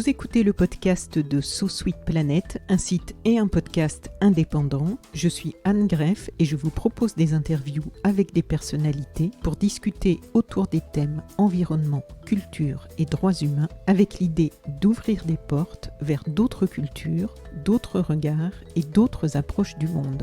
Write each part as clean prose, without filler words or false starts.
Vous écoutez le podcast de So Sweet Planet, un site et un podcast indépendant. Je suis Anne Greff et je vous propose des interviews avec des personnalités pour discuter autour des thèmes environnement, culture et droits humains avec l'idée d'ouvrir des portes vers d'autres cultures, d'autres regards et d'autres approches du monde.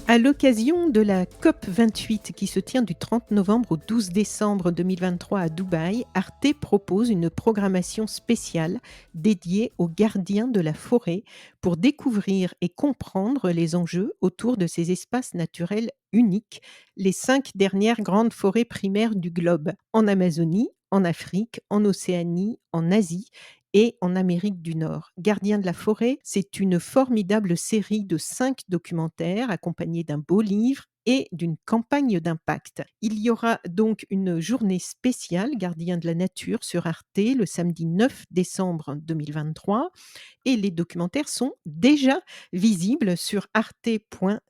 À l'occasion de la COP28 qui se tient du 30 novembre au 12 décembre 2023 à Dubaï, Arte propose une programmation spéciale dédiée aux gardiens de la forêt pour découvrir et comprendre les enjeux autour de ces espaces naturels uniques, les 5 dernières grandes forêts primaires du globe, en Amazonie, en Afrique, en Océanie, en Asie et en Amérique du Nord. Gardiens de la forêt, c'est une formidable série de 5 documentaires accompagnés d'un beau livre et d'une campagne d'impact. Il y aura donc une journée spéciale Gardiens de la nature sur Arte le samedi 9 décembre 2023 et les documentaires sont déjà visibles sur arte.tv.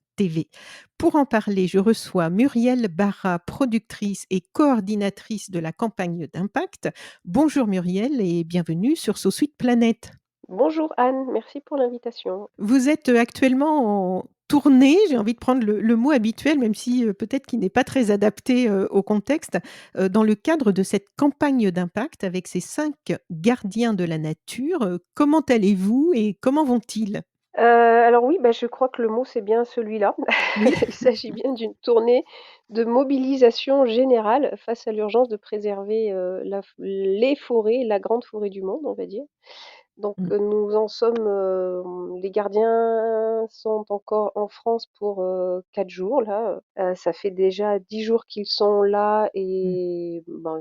Pour en parler, je reçois Muriel Barra, productrice et coordinatrice de la campagne d'impact. Bonjour Muriel et bienvenue sur So Sweet Planet. Bonjour Anne, merci pour l'invitation. Vous êtes actuellement en tournée, j'ai envie de prendre le mot habituel, même si peut-être qu'il n'est pas très adapté au contexte, dans le cadre de cette campagne d'impact avec ces 5 gardiens de la nature. Comment allez-vous et comment vont-ils? Alors oui, bah, je crois que le mot c'est bien celui-là. Oui. Il s'agit bien d'une tournée de mobilisation générale face à l'urgence de préserver, les forêts, la grande forêt du monde, on va dire. Donc, Mmh, nous en sommes, les gardiens sont encore en France pour, 4 jours là, ça fait déjà 10 jours qu'ils sont là mmh. et ben,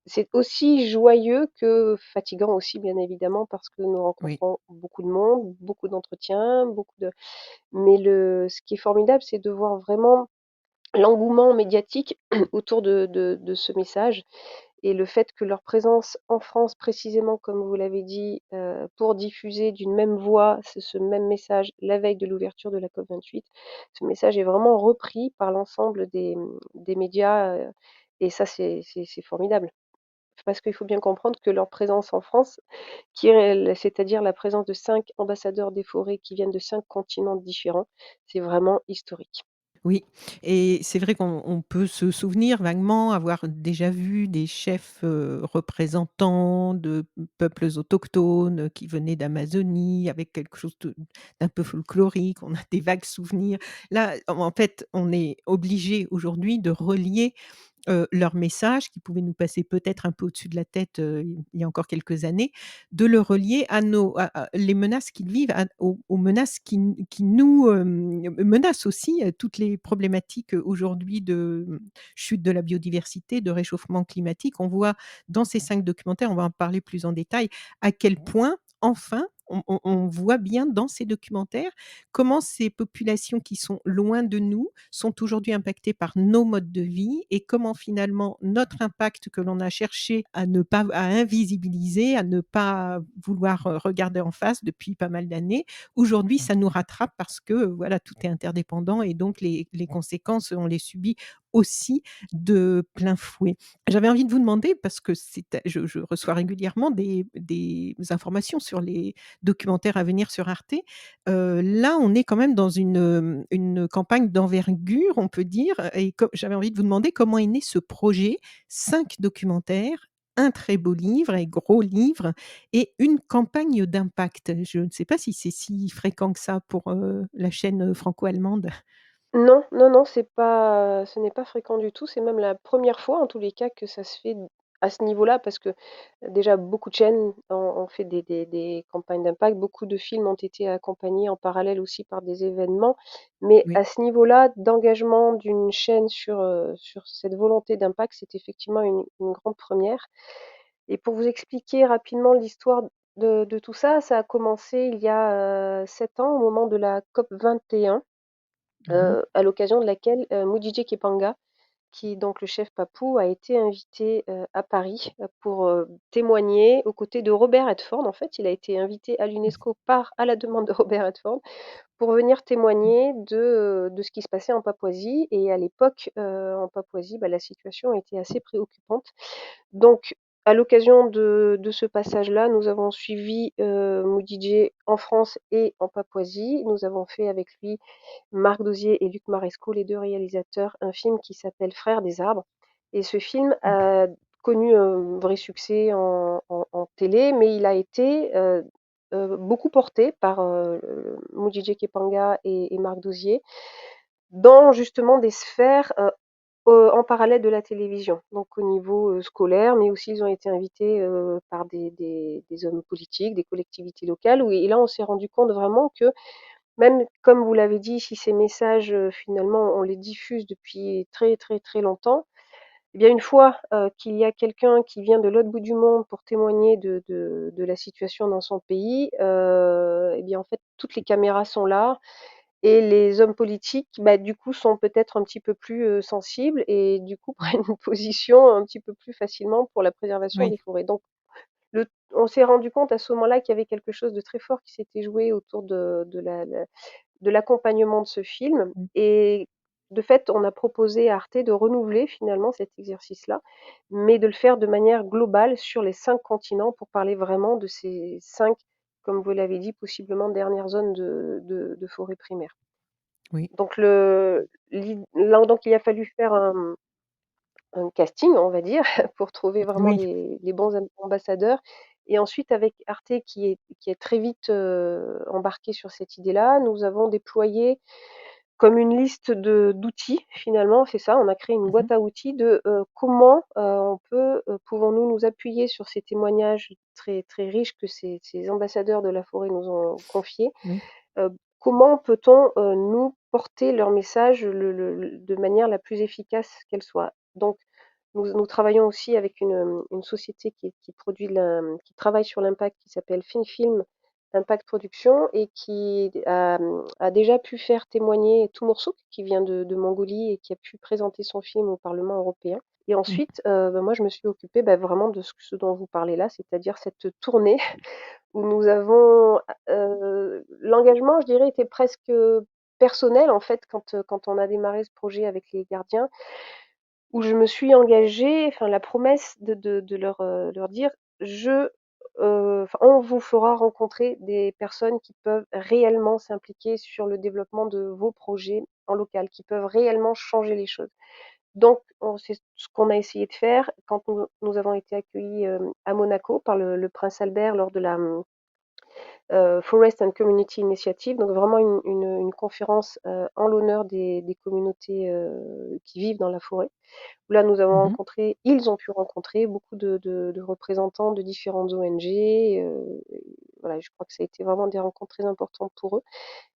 c'est aussi joyeux que fatigant aussi bien évidemment parce que nous Oui. rencontrons beaucoup de monde, beaucoup d'entretiens, beaucoup de mais ce qui est formidable, c'est de voir vraiment l'engouement médiatique autour de ce message et le fait que leur présence en France, précisément comme vous l'avez dit, pour diffuser d'une même voix ce même message la veille de l'ouverture de la COP28, ce message est vraiment repris par l'ensemble des médias, et ça c'est formidable. Parce qu'il faut bien comprendre que leur présence en France, qui est c'est-à-dire la présence de 5 ambassadeurs des forêts qui viennent de 5 continents différents, c'est vraiment historique. Oui et c'est vrai qu'on peut se souvenir vaguement avoir déjà vu des chefs, représentants de peuples autochtones, qui venaient d'Amazonie avec quelque chose d'un peu folklorique. On a des vagues souvenirs. Là, en fait, on est obligé aujourd'hui de relier leur message qui pouvait nous passer peut-être un peu au-dessus de la tête, il y a encore quelques années, de le relier à nos à les menaces qu'ils vivent, aux menaces qui nous, menacent aussi, toutes les problématiques, aujourd'hui de, chute de la biodiversité, de réchauffement climatique. On voit dans ces 5 documentaires, on va en parler plus en détail, à quel point, enfin, on voit bien dans ces documentaires comment ces populations qui sont loin de nous sont aujourd'hui impactées par nos modes de vie et comment finalement notre impact que l'on a cherché à ne pas à invisibiliser, à ne pas vouloir regarder en face depuis pas mal d'années, aujourd'hui ça nous rattrape parce que voilà, tout est interdépendant et donc les conséquences, on les subit aussi de plein fouet. J'avais envie de vous demander, parce que je reçois régulièrement des informations sur les documentaires à venir sur Arte. Là, on est quand même dans une campagne d'envergure, on peut dire et j'avais envie de vous demander comment est né ce projet, 5 documentaires, un très beau livre et gros livre et une campagne d'impact. Je ne sais pas si c'est si fréquent que ça pour, la chaîne, franco-allemande? Non, non, non, ce n'est pas fréquent du tout. C'est même la première fois, en tous les cas, que ça se fait à ce niveau-là parce que, déjà beaucoup de chaînes ont fait des campagnes d'impact. Beaucoup de films ont été accompagnés en parallèle aussi par des événements. Mais Oui. à ce niveau-là d'engagement d'une chaîne sur cette volonté d'impact, c'est effectivement une grande première. Et pour vous expliquer rapidement l'histoire de tout ça, ça a commencé il y a, 7 ans au moment de la COP 21. Mmh. À l'occasion de laquelle, Mudije Kepanga, qui est donc le chef papou, a été invité, à Paris, pour, témoigner aux côtés de Robert Redford. En fait, il a été invité à l'UNESCO à la demande de Robert Redford, pour venir témoigner de ce qui se passait en Papouasie et à l'époque, en Papouasie, bah, la situation était assez préoccupante. Donc À l'occasion de ce passage-là, nous avons suivi, Moudidier en France et en Papouasie. Nous avons fait avec lui, Marc Dauzier et Luc Marescot, les 2 réalisateurs, un film qui s'appelle Frères des arbres et ce film D'accord. a connu un vrai succès en télé, mais il a été, beaucoup porté par, Moudidier Kepanga et Marc Dauzier dans justement des sphères, en parallèle de la télévision, donc au niveau, scolaire, mais aussi ils ont été invités, par des hommes politiques, des collectivités locales où et là on s'est rendu compte vraiment que même comme vous l'avez dit, si ces messages, finalement on les diffuse depuis très, très, très longtemps, eh bien une fois, qu'il y a quelqu'un qui vient de l'autre bout du monde pour témoigner de la situation dans son pays, et bien en fait toutes les caméras sont là et les hommes politiques, bah, du coup, sont peut-être un petit peu plus, sensibles et du coup Mmh. prennent une position un petit peu plus facilement pour la préservation Oui. des forêts. Donc le on s'est rendu compte à ce moment-là qu'il y avait quelque chose de très fort qui s'était joué autour de l'accompagnement de ce film Mmh. et de fait, on a proposé à Arte de renouveler finalement cet exercice-là, mais de le faire de manière globale sur les 5 continents pour parler vraiment de ces 5, comme vous l'avez dit, possiblement dernières zones de forêt primaire. Oui. Donc le l'i là donc il a fallu faire un casting, on va dire, pour trouver vraiment Oui. les bons ambassadeurs et ensuite avec Arte qui est très vite, embarqué sur cette idée-là, nous avons déployé comme une liste d'outils finalement, c'est ça, on a créé une Mmh. boîte à outils de, comment, on peut, pouvons-nous nous appuyer sur ces témoignages très, très riches que ces ambassadeurs de la forêt nous ont confiés. Oui. Comment peut-on, nous porter leur message de manière la plus efficace qu'elle soit? Donc nous travaillons aussi avec une société qui produit qui travaille sur l'impact, qui s'appelle FinFilm Impact Production et qui a déjà pu faire témoigner Toumoursouk, qui vient de Mongolie et qui a pu présenter son film au Parlement européen. Et Mmh. ensuite, bah, moi je me suis occupée, bah, vraiment de ce dont vous parlez là, c'est-à-dire cette tournée où nous avons, l'engagement, je dirais, était presque, personnel en fait quand on a démarré ce projet avec les gardiens, où je me suis engagée, enfin la promesse de leur dire: «Je, enfin on vous fera rencontrer des personnes qui peuvent réellement s'impliquer sur le développement de vos projets en local, qui peuvent réellement changer les choses». Donc on c'est ce qu'on a essayé de faire quand nous avons été accueillis, à Monaco par le prince Albert lors de la, Forest and Community Initiative, donc vraiment une conférence, en l'honneur des communautés, qui vivent dans la forêt. Où là, nous avons Mmh. rencontré ils ont pu rencontrer beaucoup de représentants de différentes ONG, voilà, je crois que ça a été vraiment des rencontres très importantes pour eux.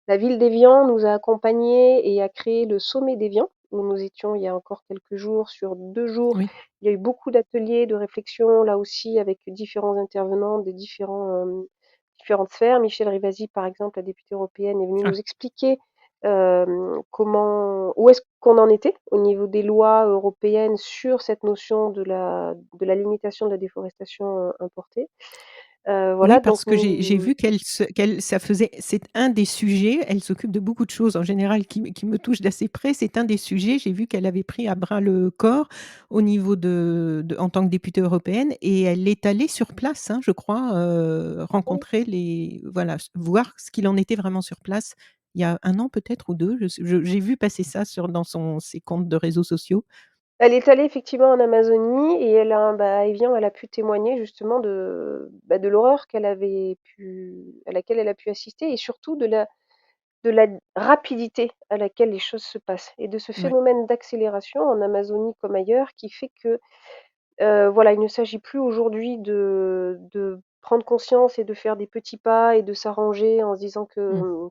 La ville d'Évian nous a accompagnés et a créé le sommet d'Évian, où nous étions il y a encore quelques jours. Sur 2 jours, Oui. il y a eu beaucoup d'ateliers, de réflexion, là aussi avec différents intervenants des différentes sphères. Michèle Rivasi, par exemple, la députée européenne, est venue Ah. nous expliquer, comment où est-ce qu'on en était au niveau des lois européennes sur cette notion de la limitation de la déforestation, importée. Oui, Voilà donc parce que j'ai vu qu'elle ça faisait c'est un des sujets, elle s'occupe de beaucoup de choses en général qui me touchent d'assez près. C'est un des sujets, j'ai vu qu'elle avait pris à bras le corps au niveau de en tant que députée européenne et elle est allée sur place, hein, je crois, rencontrer les voilà, voir ce qu'il en était vraiment sur place. Il y a 1 an peut-être ou 2, j'ai vu passer ça dans ses comptes de réseaux sociaux. elle est allée effectivement en Amazonie et elle a bah, à Évian, elle a pu témoigner justement bah, de l'horreur à laquelle elle a pu assister et surtout de la rapidité à laquelle les choses se passent et de ce Ouais. phénomène d'accélération en Amazonie comme ailleurs qui fait que, voilà, il ne s'agit plus aujourd'hui de prendre conscience et de faire des petits pas et de s'arranger en se disant que, Mmh.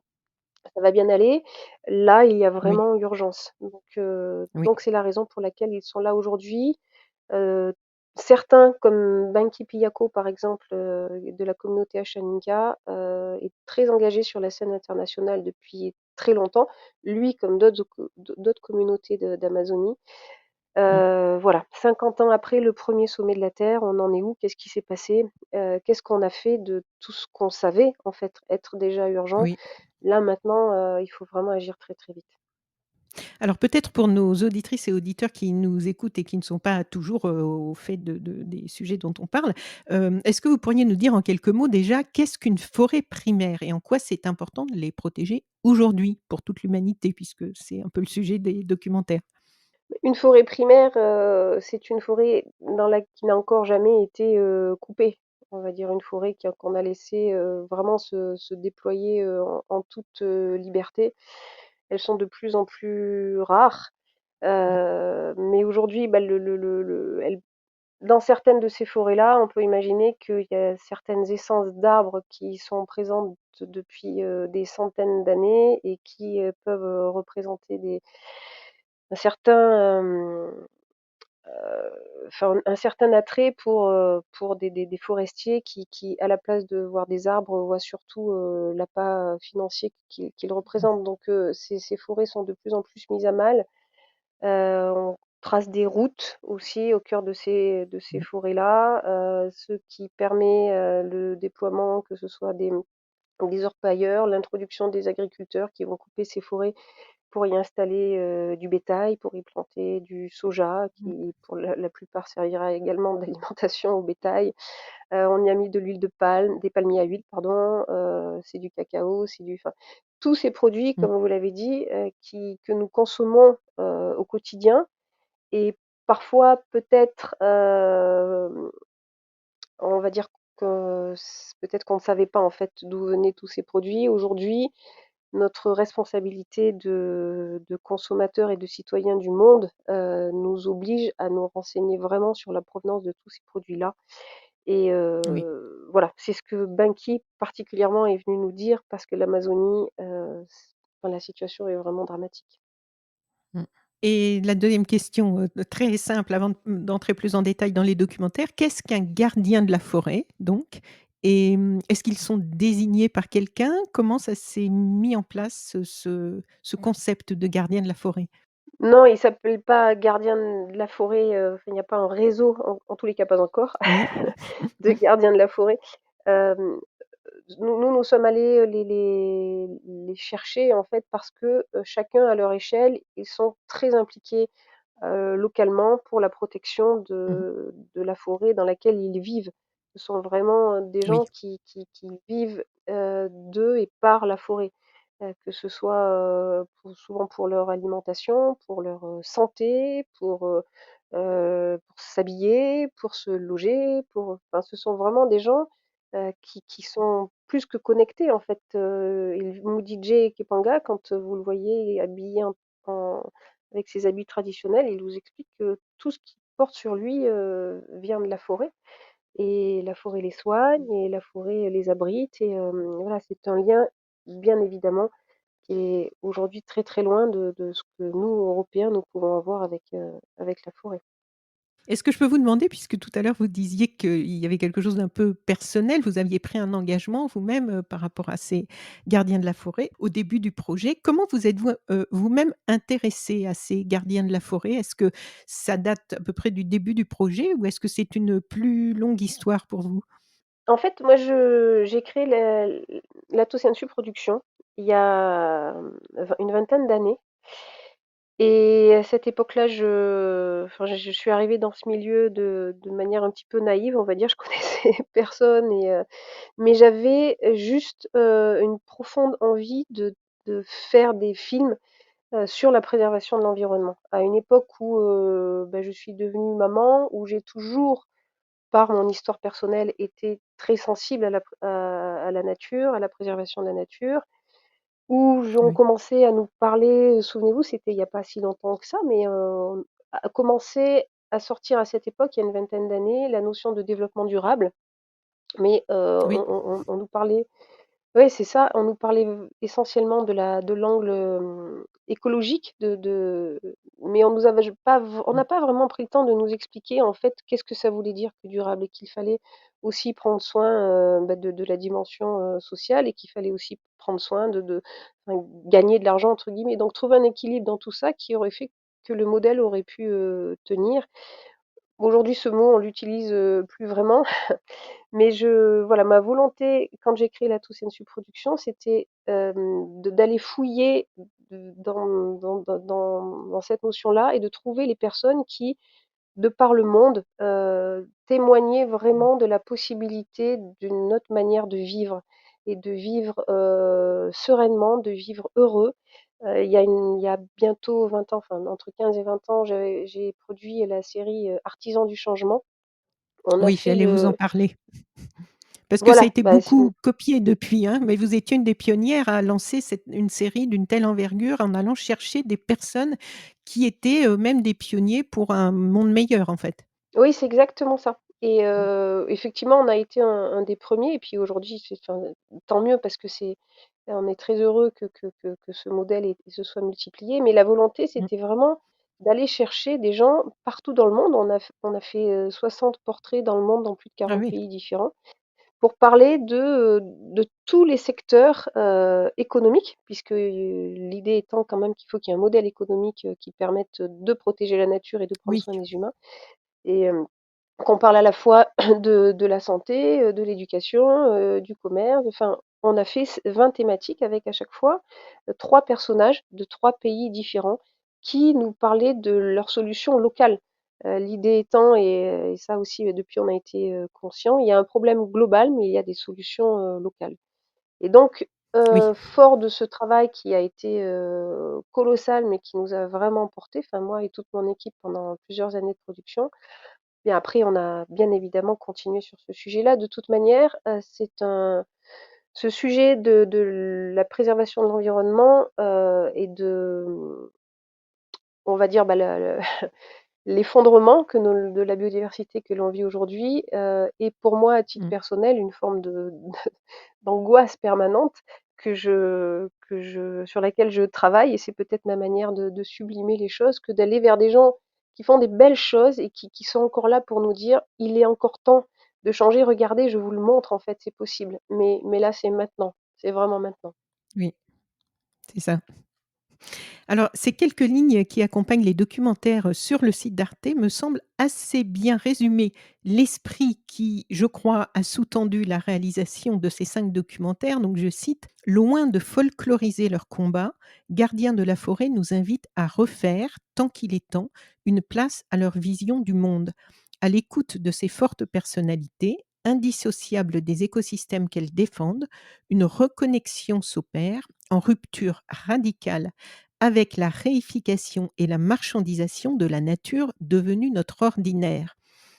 ça va bien aller. Là, il y a Oui, vraiment urgence. oui. Donc c'est la raison pour laquelle ils sont là aujourd'hui. Heu, Certains comme Banky Piyako par exemple, de la communauté Ashaninka, est très engagé sur la scène internationale depuis très longtemps. Lui comme d'autres communautés d'Amazonie. Mmh. Voilà, 50 ans après le premier sommet de la Terre, on en est où? Qu'est-ce qui s'est passé? Qu'est-ce qu'on a fait de tout ce qu'on savait en fait être déjà urgent? Oui. Là maintenant, il faut vraiment agir très, très vite. Alors peut-être pour nos auditrices et auditeurs qui nous écoutent et qui ne sont pas toujours, au fait des sujets dont on parle, est-ce que vous pourriez nous dire en quelques mots déjà qu'est-ce qu'une forêt primaire et en quoi c'est important de les protéger aujourd'hui pour toute l'humanité puisque c'est un peu le sujet des documentaires? Une forêt primaire, c'est une forêt qui n'a encore jamais été, coupée. On va dire une forêt qu'on a laissé, vraiment se déployer, en toute, liberté. Elles sont de plus en plus rares, Mmh. mais aujourd'hui, bah, le elles dans certaines de ces forêts-là, on peut imaginer qu'il y a certaines essences d'arbres qui sont présentes depuis, des centaines d'années et qui, peuvent, représenter un certain, enfin un certain attrait pour des forestiers qui, à la place de voir des arbres, voient surtout, l'appât financier qu'ils Mmh. représentent. Donc ces forêts sont de plus en plus mises à mal. On trace des routes aussi au cœur de ces Mmh. forêts-là, ce qui permet, le déploiement, que ce soit des orpailleurs, l'introduction des agriculteurs qui vont couper ces forêts pour y installer, du bétail, pour y planter du soja Mmh. qui, pour la plupart, servira également d'alimentation au bétail. On y a mis de l'huile de palme, des palmiers à huile, pardon, c'est du cacao, enfin, tous ces produits, Mmh. comme vous l'avez dit, que nous consommons, au quotidien et parfois peut-être, on va dire que peut-être qu'on ne savait pas, en fait, d'où venaient tous ces produits. Aujourd'hui, notre responsabilité de consommateurs et de citoyens du monde, nous oblige à nous renseigner vraiment sur la provenance de tous ces produits-là et Oui. voilà, c'est ce que Banqui particulièrement est venu nous dire parce que l'Amazonie, enfin la situation est vraiment dramatique. Mmh. Et la deuxième question, très simple avant d'entrer plus en détail dans les documentaires. Qu'est-ce qu'un gardien de la forêt donc? Et est-ce qu'ils sont désignés par quelqu'un? Comment ça s'est mis en place ce concept de gardien de la forêt? Non, il s'appelle pas gardien de la forêt, enfin il n'y a pas un réseau, en tous les cas pas encore, Oui. de gardiens de la forêt. Hem, nous sommes allés, les chercher en fait parce que, chacun à leur échelle, ils sont très impliqués, localement pour la protection Mmh. de la forêt dans laquelle ils vivent. Ce sont vraiment, des Oui, gens qui vivent, de et par la forêt, que ce soit, souvent pour leur alimentation, pour leur, santé, pour s'habiller, pour se loger, enfin ce sont vraiment des gens, qui sont plus que connectés en fait, il Mudije Kepanga quand, vous le voyez habillé en avec ses habits traditionnels, il vous explique que tout ce qu'il porte sur lui, vient de la forêt et la forêt les soigne et la forêt les abrite et voilà, c'est un lien, bien évidemment, qui est aujourd'hui très, très loin de ce que nous, Européens, nous pouvons avoir avec la forêt. est-ce que je peux vous demander, puisque tout à l'heure vous disiez qu'il y avait quelque chose d'un peu personnel, vous aviez pris un engagement vous-même, par rapport à ces gardiens de la forêt au début du projet. Comment vous êtes-vous, vous-même intéressé à ces gardiens de la forêt? Est-ce que ça date à peu près du début du projet ou est-ce que c'est une plus longue histoire pour vous? En fait, moi, j'ai créé la Tossiansu Production il y a, une vingtaine d'années et à cette époque-là, je suis arrivée dans ce milieu de manière un petit peu naïve, on va dire. Je connaissais personne mais j'avais juste, une profonde envie de faire des films, sur la préservation de l'environnement. À une époque où, bah, je suis devenue maman, où j'ai toujours, par mon histoire personnelle, été très sensible à la nature, à la préservation de la nature, où on Oui, commençait à nous parler, souvenez-vous, c'était il y a pas si longtemps que ça, mais a commencé à sortir à cette époque, il y a une vingtaine d'années, la notion de développement durable, mais oui. on nous parlait. Ouais, c'est ça. On nous parlait essentiellement de l'angle, écologique mais on nous avait pas v on Mmh. n'a pas vraiment pris le temps de nous expliquer, en fait, qu'est-ce que ça voulait dire que durable et qu'il fallait aussi prendre soin, bah, de la dimension, sociale et qu'il fallait aussi prendre soin enfin, «gagner de l'argent» entre guillemets. Donc trouver un équilibre dans tout ça qui aurait fait que le modèle aurait pu, tenir. Aujourd'hui, ce mot, on l'utilise, plus vraiment. Mais voilà, ma volonté quand j'ai créé la Toussaint Production, c'était, d'aller fouiller dans cette notion-là et de trouver les personnes qui, de par le monde, témoignaient vraiment de la possibilité d'une autre manière de vivre et de vivre, sereinement, de vivre heureux. Il y a bientôt 20 ans, enfin entre 15 et 20 ans, j'ai produit la série, Artisans du changement. On a Oui, fait j'allais vous en le parler. Parce que ça a voilà, été bah, beaucoup copié depuis, hein, mais vous étiez une des pionnières à lancer une série d'une telle envergure en allant chercher des personnes qui étaient, même des pionniers pour un monde meilleur, en fait. oui, c'est exactement ça et Mmh. effectivement, on a été un des premiers et puis aujourd'hui, c'est enfin, tant mieux parce que c'est on est très heureux que ce modèle se soit multiplié, mais la volonté, Mmh. c'était vraiment d'aller chercher des gens partout dans le monde. On a fait, 60 portraits dans le monde, dans plus de Ah 40 oui, pays différents, pour parler de tous les secteurs, économiques puisque, l'idée étant quand même qu'il faut qu'il y ait un modèle économique, qui permette de protéger la nature et de prendre oui, soin des humains et qu'on parle à la fois de la santé, de l'éducation, du commerce, enfin, on a fait 20 thématiques avec à chaque fois, 3 personnages de 3 pays différents qui nous parlaient de leurs solutions locales. L'idée étant et ça aussi, depuis on a été, conscients, il y a un problème global, mais il y a des solutions, locales et donc oui, fort de ce travail qui a été, colossal, mais qui nous a vraiment portés, enfin moi et toute mon équipe pendant plusieurs années de production, bien après, on a bien évidemment continué sur ce sujet-là. De toute manière, c'est un ce sujet de la préservation de l'environnement, et on va dire, bah, le l'effondrement que nos de la biodiversité que l'on vit aujourd'hui, est pour moi, à titre mmh, personnel, une forme d'angoisse permanente sur laquelle je travaille et c'est peut-être ma manière de sublimer les choses que d'aller vers des gens qui font des belles choses et qui sont encore là pour nous dire: «Il est encore temps de changer, regardez, je vous le montre, en fait, c'est possible». Mais là, c'est maintenant, c'est vraiment maintenant. oui, c'est ça. Alors, ces quelques lignes qui accompagnent les documentaires sur le site d'Arte me semblent assez bien résumer l'esprit qui, je crois, a sous-tendu la réalisation de ces 5 documentaires. Donc, je cite: «Loin de folkloriser leur combat, Gardiens de la forêt nous invite à refaire, tant qu'il est temps, une place à leur vision du monde. À l'écoute de ces fortes personnalités, indissociables des écosystèmes qu'elles défendent, une reconnexion s'opère en rupture radicale avec la réification et la marchandisation de la nature devenue notre ordinaire».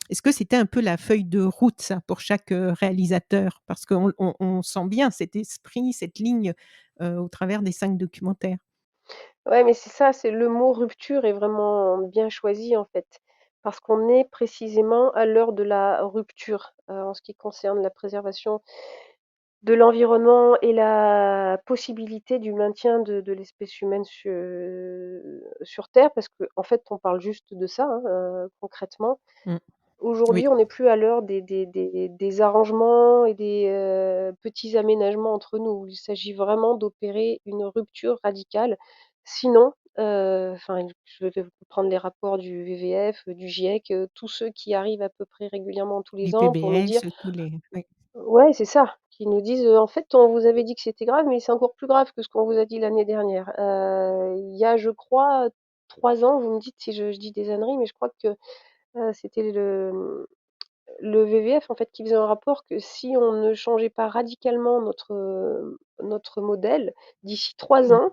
Est-ce que c'était un peu la feuille de route ça pour chaque, réalisateur? Parce qu'on sent bien cet esprit, cette ligne, au travers des 5 documentaires. Ouais, mais c'est ça, c'est le mot rupture est vraiment bien choisi, en fait, parce qu'on est précisément à l'heure de la rupture, en ce qui concerne la préservation de l'environnement et la possibilité du maintien de l'espèce humaine sur terre parce qu'en fait, on parle juste de ça, hein, concrètement. Mmh. Aujourd'hui, Oui, on n'est plus à l'heure des arrangements et des, petits aménagements entre nous. Il s'agit vraiment d'opérer une rupture radicale. Sinon, enfin, je vais vous prendre les rapports du WWF, du GIEC, tous ceux qui arrivent à peu près régulièrement tous les ans pour nous dire l'IPBES, tous les oui. ouais, c'est ça, qui nous disent, «En fait, on vous avait dit que c'était grave, mais c'est encore plus grave que ce qu'on vous a dit l'année dernière». Il y a, je crois, 3 ans, vous me dites si je dis des âneries, mais je crois que, c'était le WWF, en fait, qui faisait un rapport que si on ne changeait pas radicalement notre modèle, d'ici 3 Mmh. ans,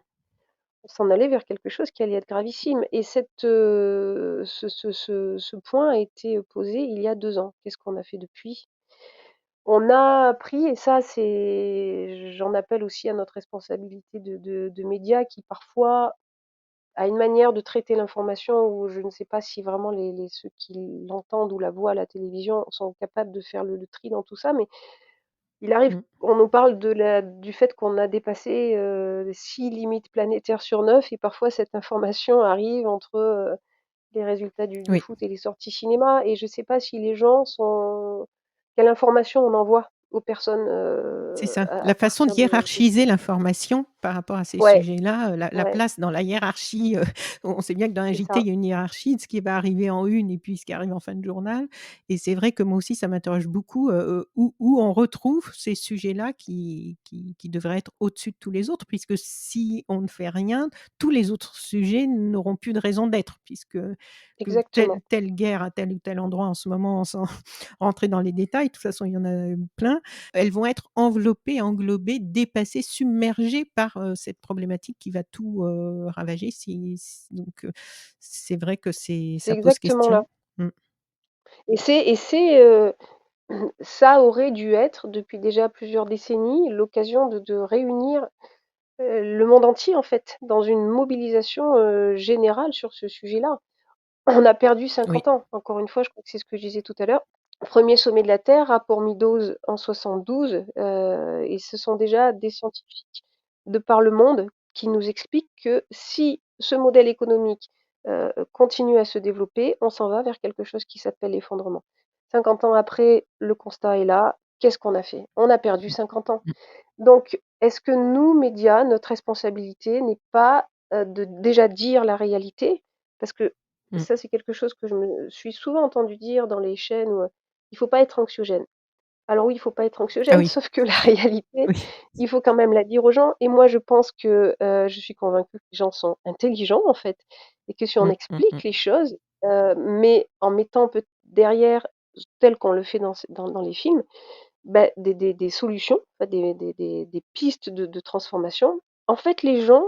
on s'en allait vers quelque chose qui allait être gravissime et ce point a été, posé il y a 2 ans. Qu'est-ce qu'on a fait depuis? On a appris et ça c'est j'en appelle aussi à notre responsabilité de médias qui parfois a une manière de traiter l'information où je ne sais pas si vraiment ceux qui l'entendent ou la voient à la télévision sont capables de faire le tri dans tout ça, mais il arrive Mmh. on nous parle du fait qu'on a dépassé, 6 limites planétaires sur 9 et parfois cette information arrive entre, les résultats du Oui, foot et les sorties cinéma et je ne sais pas si les gens sont quelle information on envoie aux personnes, c'est ça. à La façon de partir de hiérarchiser l'information par rapport à ces Ouais, sujets-là, la ouais, place dans la hiérarchie, on sait bien que dans un c'est JT, ça, il y a une hiérarchie de ce qui va arriver en une et puis ce qui arrive en fin de journal et c'est vrai que moi aussi ça m'interroge beaucoup, où on retrouve ces sujets-là qui devraient être au-dessus de tous les autres puisque si on ne fait rien, tous les autres sujets n'auront plus de raison d'être puisque que exactement, telle guerre à tel ou tel endroit en ce moment sans rentrer dans les détails, de toute façon il y en a, plein, elles vont être enveloppées, englobées, dépassées, submergées par, cette problématique qui va tout, ravager si donc c'est vrai que c'est ça pose exactement question. là Mmh. et ça aurait dû être depuis déjà plusieurs décennies l'occasion de réunir, le monde entier en fait, dans une mobilisation, générale sur ce sujet-là. On a perdu Oui, 50 ans. Encore une fois, je crois que c'est ce que je disais tout à l'heure. Premier sommet de la Terre, rapport Meadows en 72, et ce sont déjà des scientifiques de par le monde qui nous expliquent que si ce modèle économique, continue à se développer, on s'en va vers quelque chose qui s'appelle l'effondrement. 50 ans après, le constat est là. Qu'est-ce qu'on a fait? On a perdu 50 ans. mmh, Donc, est-ce que nous, médias, notre responsabilité n'est pas, de déjà dire la réalité? Parce que mmh. ça, c'est quelque chose que je me suis souvent entendu dire dans les chaînes où, il faut pas être anxiogène. Alors oui, il faut pas être Ah anxiogène, oui, sauf que la réalité, oui. il faut quand même la dire aux gens et moi je pense que, je suis convaincue que les gens sont intelligents, en fait et que si on Mmh, mmh, mmh. explique les choses, mais en mettant peut derrière, tel qu'on le fait dans les films, bah, des solutions, enfin des pistes de transformation. En fait, les gens,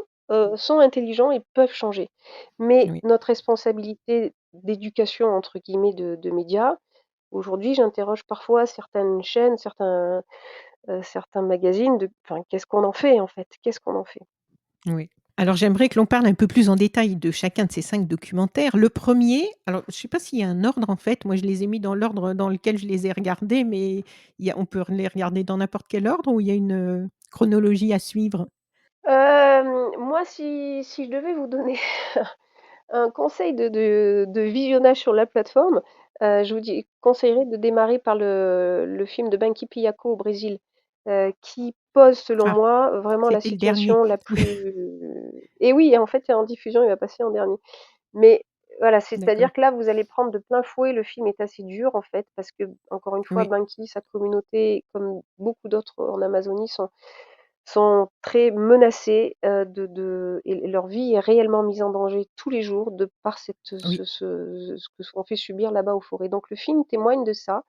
sont intelligents et peuvent changer. Mais Oui. notre responsabilité «d'éducation» entre guillemets de médias, aujourd'hui, j'interroge parfois certaines chaînes, certains magazines de enfin, qu'est-ce qu'on en fait, en fait? Qu'est-ce qu'on en fait? Oui. Alors j'aimerais que l'on parle un peu plus en détail de chacun de ces 5 documentaires. Le premier, alors je ne sais pas s'il y a un ordre en fait, moi je les ai mis dans l'ordre dans lequel je les ai regardés, mais on peut les regarder dans n'importe quel ordre ou il y a une, chronologie à suivre? Moi, si je devais vous donner un conseil de visionnage sur la plateforme, je vous conseillerais de démarrer par le film de Banqui Piako au Brésil, qui pose selon Ah, moi vraiment la c'était le dernier. situation la plus et oui, en fait, il est en diffusion, il va passer en dernier. Mais voilà, D'accord. c'est-à-dire que là, vous allez prendre de plein fouet, le film est assez dur en fait, parce que encore une fois, Oui, Banqui, sa communauté, comme beaucoup d'autres en Amazonie, sont très menacés, de et leur vie est réellement mise en danger tous les jours de par cette oui. ce que qu'on fait subir là-bas aux forêts. Donc le film témoigne de ça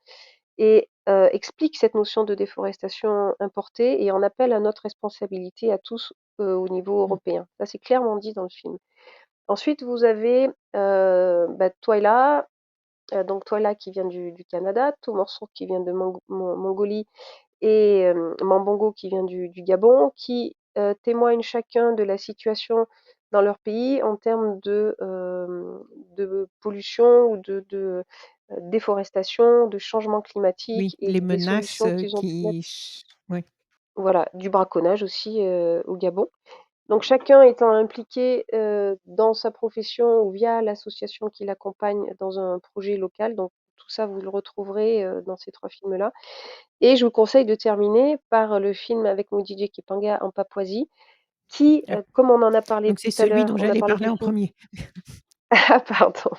et explique cette notion de déforestation importée et en appelle à notre responsabilité à tous, au niveau Mmh. européen. Ça, c'est clairement dit dans le film. Ensuite, vous avez, Twyla, donc Twyla qui vient du Canada, Tomorsour qui vient de Mongolie et Mambongo qui vient du Gabon, qui, témoignent chacun de la situation dans leur pays en termes de pollution ou déforestation, de changement Oui, climatique et les des menaces, solutions qu'ils ont pu mettre qui ch ouais, voilà, du braconnage aussi, au Gabon. Donc chacun étant impliqué, dans sa profession ou via l'association qui l'accompagne dans un projet local, donc tout ça vous le retrouverez, dans ces 3 films-là. Et je vous conseille de terminer par le film avec Mudijé Kipanga en Papouasie qui, ah, comme on en a parlé donc c'est tout à celui l'heure, dont on a j'allais parlé parler du en film premier. ah pardon,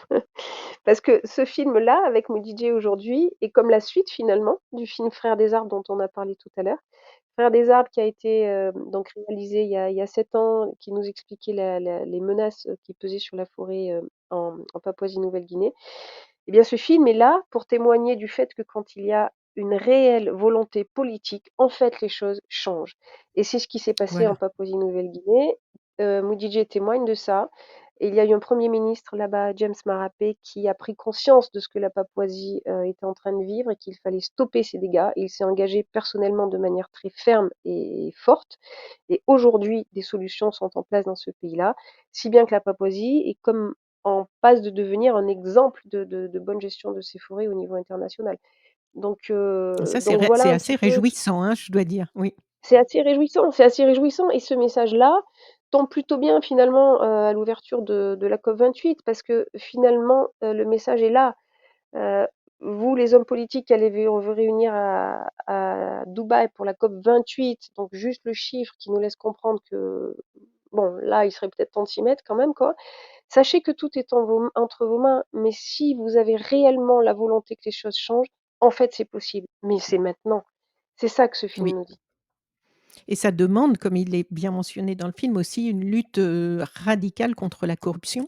parce que ce film-là avec Mudijé aujourd'hui est comme la suite finalement du film Frères des arbres dont on a parlé tout à l'heure. Frères des arbres qui a été, donc réalisé il y a 7 ans, qui nous expliquait les menaces, qui pesaient sur la forêt, en Papouasie-Nouvelle-Guinée. Eh bien, ce film est là pour témoigner du fait que quand il y a une réelle volonté politique, en fait, les choses changent. Et c'est ce qui s'est passé en Voilà. Papouasie-Nouvelle-Guinée. Mudijé témoigne de ça. Et il y a eu un premier ministre là-bas, James Marape, qui a pris conscience de ce que la Papouasie était en train de vivre et qu'il fallait stopper ces dégâts. Et il s'est engagé personnellement de manière très ferme et forte. Et aujourd'hui, des solutions sont en place dans ce pays-là, si bien que la Papouasie est comme en passe de devenir un exemple de bonne gestion de ses forêts au niveau international. Ça, Donc voilà c'est un assez petit peu qui réjouissant, hein, je dois dire, oui. c'est assez réjouissant et ce message-là tombe plutôt bien finalement, à l'ouverture de la COP28 parce que finalement, le message est là. vous, les hommes politiques qui allez on veut réunir à Dubaï pour la COP 28, donc juste le chiffre qui nous laisse comprendre que, bon, là, il serait peut-être temps de s'y mettre quand même, quoi. Sachez que tout est entre vos mains, mais si vous avez réellement la volonté que les choses changent, en fait, c'est possible. Mais c'est maintenant. C'est ça que ce film Oui. nous dit. Et ça demande, comme il est bien mentionné dans le film aussi, une lutte, radicale contre la corruption.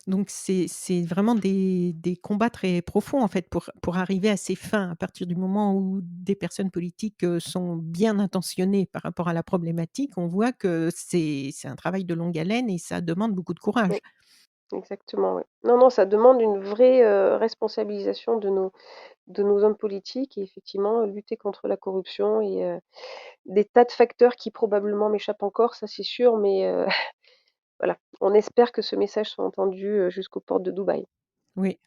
Donc c'est vraiment des combats très profonds, en fait, pour arriver à ces fins. À partir du moment où des personnes politiques, sont bien intentionnées par rapport à la problématique, on voit que c'est un travail de longue haleine et ça demande beaucoup de Oui, courage. exactement, oui. Non, non, ça demande une vraie responsabilisation de nos hommes politiques et effectivement lutter contre la corruption et des tas de facteurs qui probablement m'échappent encore, ça c'est sûr, mais voilà. On espère que ce message soit entendu jusqu'aux portes de Dubaï. Oui.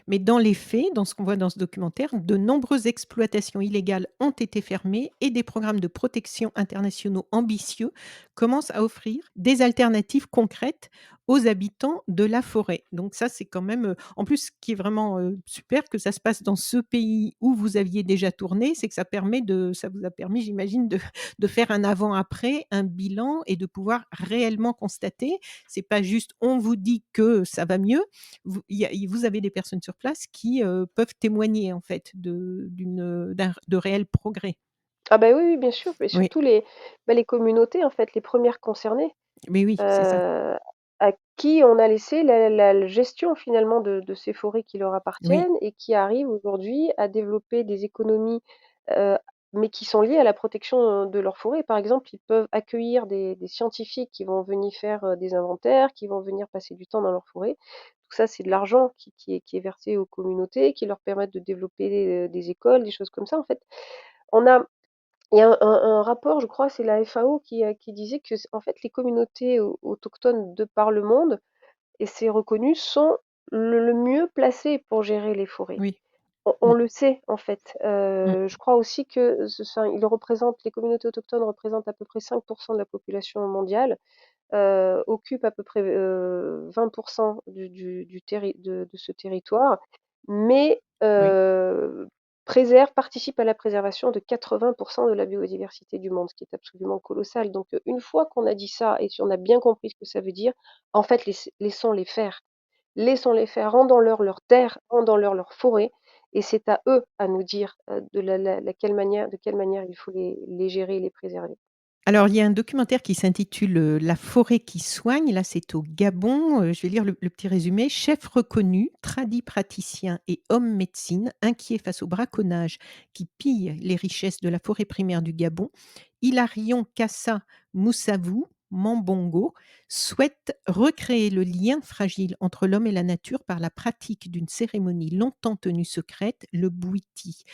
Mais dans les faits, dans ce qu'on voit dans ce documentaire, de nombreuses exploitations illégales ont été fermées et des programmes de protection internationaux ambitieux commencent à offrir des alternatives concrètes aux habitants de la forêt. Donc ça, c'est quand même, en plus, ce qui est vraiment, super que ça se passe dans ce pays où vous aviez déjà tourné, c'est que ça vous a permis, j'imagine, de faire un avant-après, un bilan et de pouvoir réellement constater. C'est pas juste on vous dit que ça va mieux, vous avez des personnes sur place qui, peuvent témoigner en fait de réels progrès. Ah bah oui, oui, bien sûr, et Oui, surtout les communautés, en fait, les premières concernées, mais oui, c'est ça. heu, à qui on a laissé la gestion finalement de ces forêts qui leur Oui, appartiennent et qui arrivent aujourd'hui à développer des économies, heu, mais qui sont liées à la protection, de leurs forêts. Par exemple, ils peuvent accueillir des scientifiques qui vont venir faire, des inventaires, qui vont venir passer du temps dans leurs forêts. Tout ça, c'est de l'argent qui est versé aux communautés, qui leur permettent de développer, des écoles, des choses comme ça, en fait. On a Il y a un rapport, je crois, c'est la FAO qui disait que en fait, les communautés autochtones de par le monde, et c'est reconnu, sont le mieux placées pour gérer les forêts. oui. On Mmh, le sait, en fait. mmh, Je crois aussi que les communautés autochtones représentent à peu près 5% de la population mondiale, occupent à peu près 20% de ce territoire, mais oui. participent à la préservation de 80% de la biodiversité du monde, ce qui est absolument colossal. Donc, une fois qu'on a dit ça et si on a bien compris ce que ça veut dire, en fait, laissons-les faire. Laissons-les faire, rendons-leur leur terre, rendons-leur leur forêt, et c'est à eux à nous dire de quelle manière il faut les gérer et les préserver. Alors, il y a un documentaire qui s'intitule, «La forêt qui soigne». Là, c'est au Gabon, je vais lire le petit résumé. Chef reconnu, praticien et homme médecine, inquiet face au braconnage qui pille les richesses de la forêt primaire du Gabon, Hilarion Kassa Moussavou Mambongo souhaite recréer le lien fragile entre l'homme et la nature par la pratique d'une cérémonie longtemps tenue secrète, le Bwiti.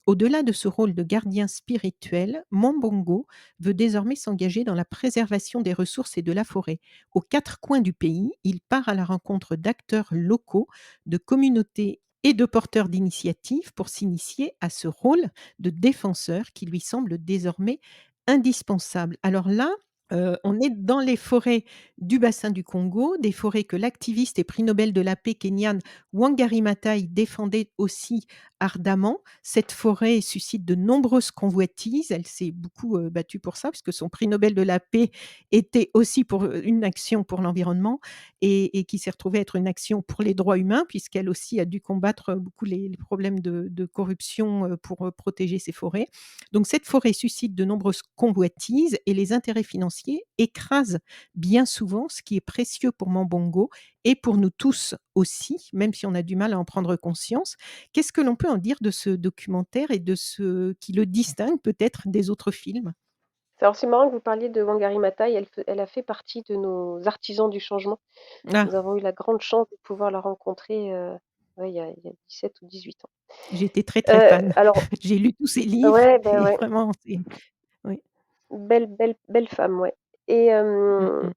Au-delà de ce rôle de gardien spirituel, Mambongo veut désormais s'engager dans la préservation des ressources et de la forêt. Aux quatre coins du pays, il part à la rencontre d'acteurs locaux, de communautés et de porteurs d'initiatives pour s'initier à ce rôle de défenseur qui lui semble désormais indispensable. Alors là, on est dans les forêts du bassin du Congo, des forêts que l'activiste et prix Nobel de la paix kényane Wangari Maathai défendait aussi ardemment. Cette forêt suscite de nombreuses convoitises. Elle s'est beaucoup, battue pour ça, puisque son prix Nobel de la paix était aussi pour, une action pour l'environnement et qui s'est retrouvée être une action pour les droits humains, puisqu'elle aussi a dû combattre, beaucoup les problèmes de corruption, pour, protéger ces forêts. Donc cette forêt suscite de nombreuses convoitises et les intérêts financiers écrasent bien souvent ce qui est précieux pour Mambongo et pour nous tous aussi, même si on a du mal à en prendre conscience. Qu'est-ce que l'on peut en dire de ce documentaire et de ce qui le distingue peut-être des autres films? Alors c'est marrant que vous parliez de Wangari Maathai, elle a fait partie de nos artisans du changement. Ah, Nous avons eu la grande chance de pouvoir la rencontrer, ouais, il y a 17 ou 18 ans. j'étais très, très fan. Alors J'ai lu tous ses livres ouais, ben et ouais, vraiment c'est oui. belle femme, ouais, et Mmh mh.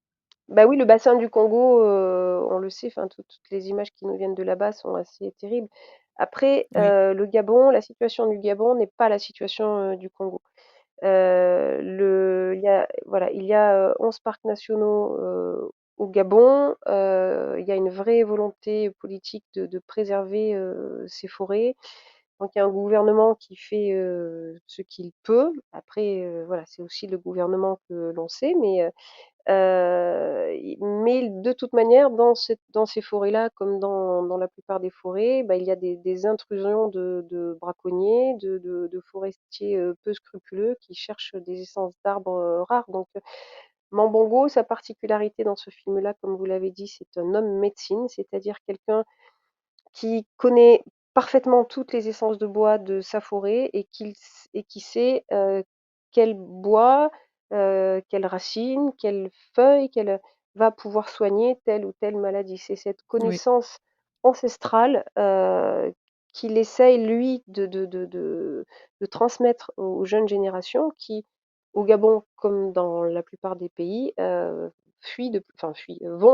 bah, oui, le bassin du Congo, on le sait, enfin toutes les images qui nous viennent de là-bas sont assez terribles. Après, Oui, le Gabon, la situation du Gabon n'est pas la situation, du Congo. Il y a voilà, il y a, 11 parcs nationaux, au Gabon, il y a une vraie volonté politique de préserver, ces forêts. Donc il y a un gouvernement qui fait, ce qu'il peut. Après, voilà, c'est aussi le gouvernement que l'on sait, mais de toute manière, dans ces forêts-là, comme dans la plupart des forêts, bah, il y a des intrusions de braconniers, de forestiers, peu scrupuleux qui cherchent des essences d'arbres, rares. Donc, Mambongo, sa particularité dans ce film-là, comme vous l'avez dit, c'est un homme médecine, c'est-à-dire quelqu'un qui connaît parfaitement toutes les essences de bois de sa forêt et qui sait, quel bois, quelle racine, quelle feuille, quelle va pouvoir soigner telle ou telle maladie. C'est cette Oui, connaissance ancestrale, qu'il essaye lui de transmettre aux jeunes générations qui, au Gabon comme dans la plupart des pays, vont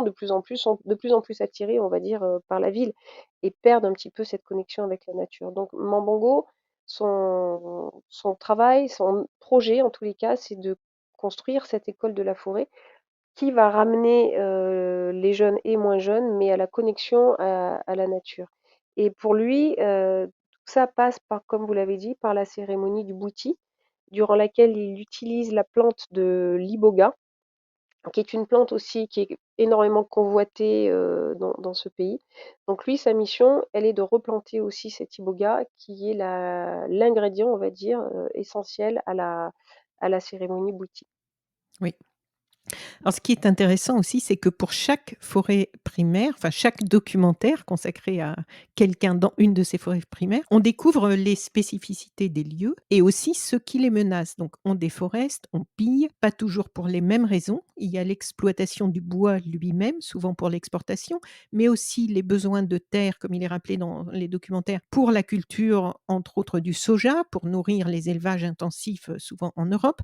de plus en plus sont de plus en plus attirés, on va dire, par la ville et perdent un petit peu cette connexion avec la nature. Donc Mambongo, son travail, son projet en tous les cas, c'est de construire cette école de la forêt qui va ramener, les jeunes et moins jeunes, mais à la connexion à la nature. Et pour lui, tout ça passe par, comme vous l'avez dit, par la cérémonie du Bouti, durant laquelle il utilise la plante de l'iboga, qui est une plante aussi qui est énormément convoitée, dans ce pays. Donc lui, sa mission, elle est de replanter aussi cet iboga qui est l'ingrédient, on va dire, essentiel à la cérémonie Bouti. oui. Alors, ce qui est intéressant aussi, c'est que pour chaque forêt primaire, enfin chaque documentaire consacré à quelqu'un dans une de ces forêts primaires, on découvre les spécificités des lieux et aussi ce qui les menace. Donc, on déforeste, on pille, pas toujours pour les mêmes raisons. Il y a l'exploitation du bois lui-même, souvent pour l'exportation, mais aussi les besoins de terre, comme il est rappelé dans les documentaires, pour la culture, entre autres du soja, pour nourrir les élevages intensifs, souvent en Europe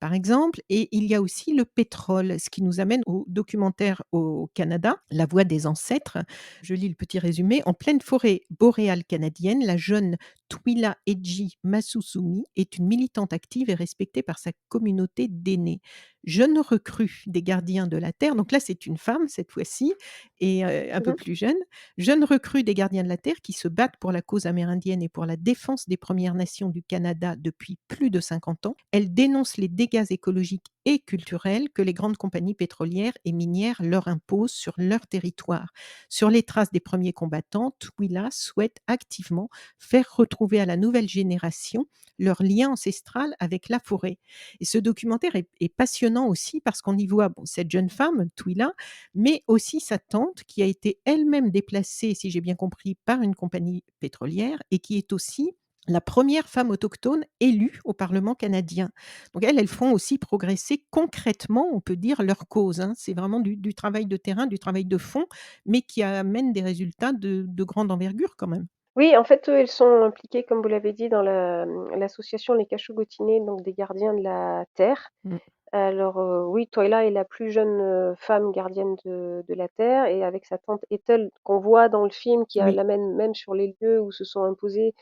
par exemple. Et il y a aussi le pétrole, ce qui nous amène au documentaire au Canada, La voix des ancêtres. Je lis le petit résumé. En pleine forêt boréale canadienne, la jeune Twila Edji Masusumi est une militante active et respectée par sa communauté d'aînés. Jeune recrue des gardiens de la Terre, donc là c'est une femme cette fois-ci, et un peu Mmh. plus jeune, jeune recrue des gardiens de la Terre qui se battent pour la cause amérindienne et pour la défense des Premières Nations du Canada depuis plus de 50 ans. Elle dénonce les dégâts écologiques et culturels que les grandes compagnies pétrolières et minières leur imposent sur leur territoire. Sur les traces des premiers combattants, Twyla souhaite activement faire retrouver à la nouvelle génération leur lien ancestral avec la forêt. Et ce documentaire est passionnant aussi parce qu'on y voit bon, cette jeune femme, Twyla, mais aussi sa tante qui a été elle-même déplacée, si j'ai bien compris, par une compagnie pétrolière et qui est aussi la première femme autochtone élue au Parlement canadien. Donc elles font aussi progresser concrètement, on peut dire, leur cause, hein. C'est vraiment du travail de terrain, du travail de fond, mais qui amène des résultats de grande envergure quand même. Oui, en fait, eux, elles sont impliquées, comme vous l'avez dit, dans l'association Les Cachots-Gottinés, donc des gardiens de la terre. Mmh. Alors, oui, Twyla est la plus jeune, femme gardienne de la terre et avec sa tante Ethel qu'on voit dans le film qui Oui, l'amène même sur les lieux où se sont imposées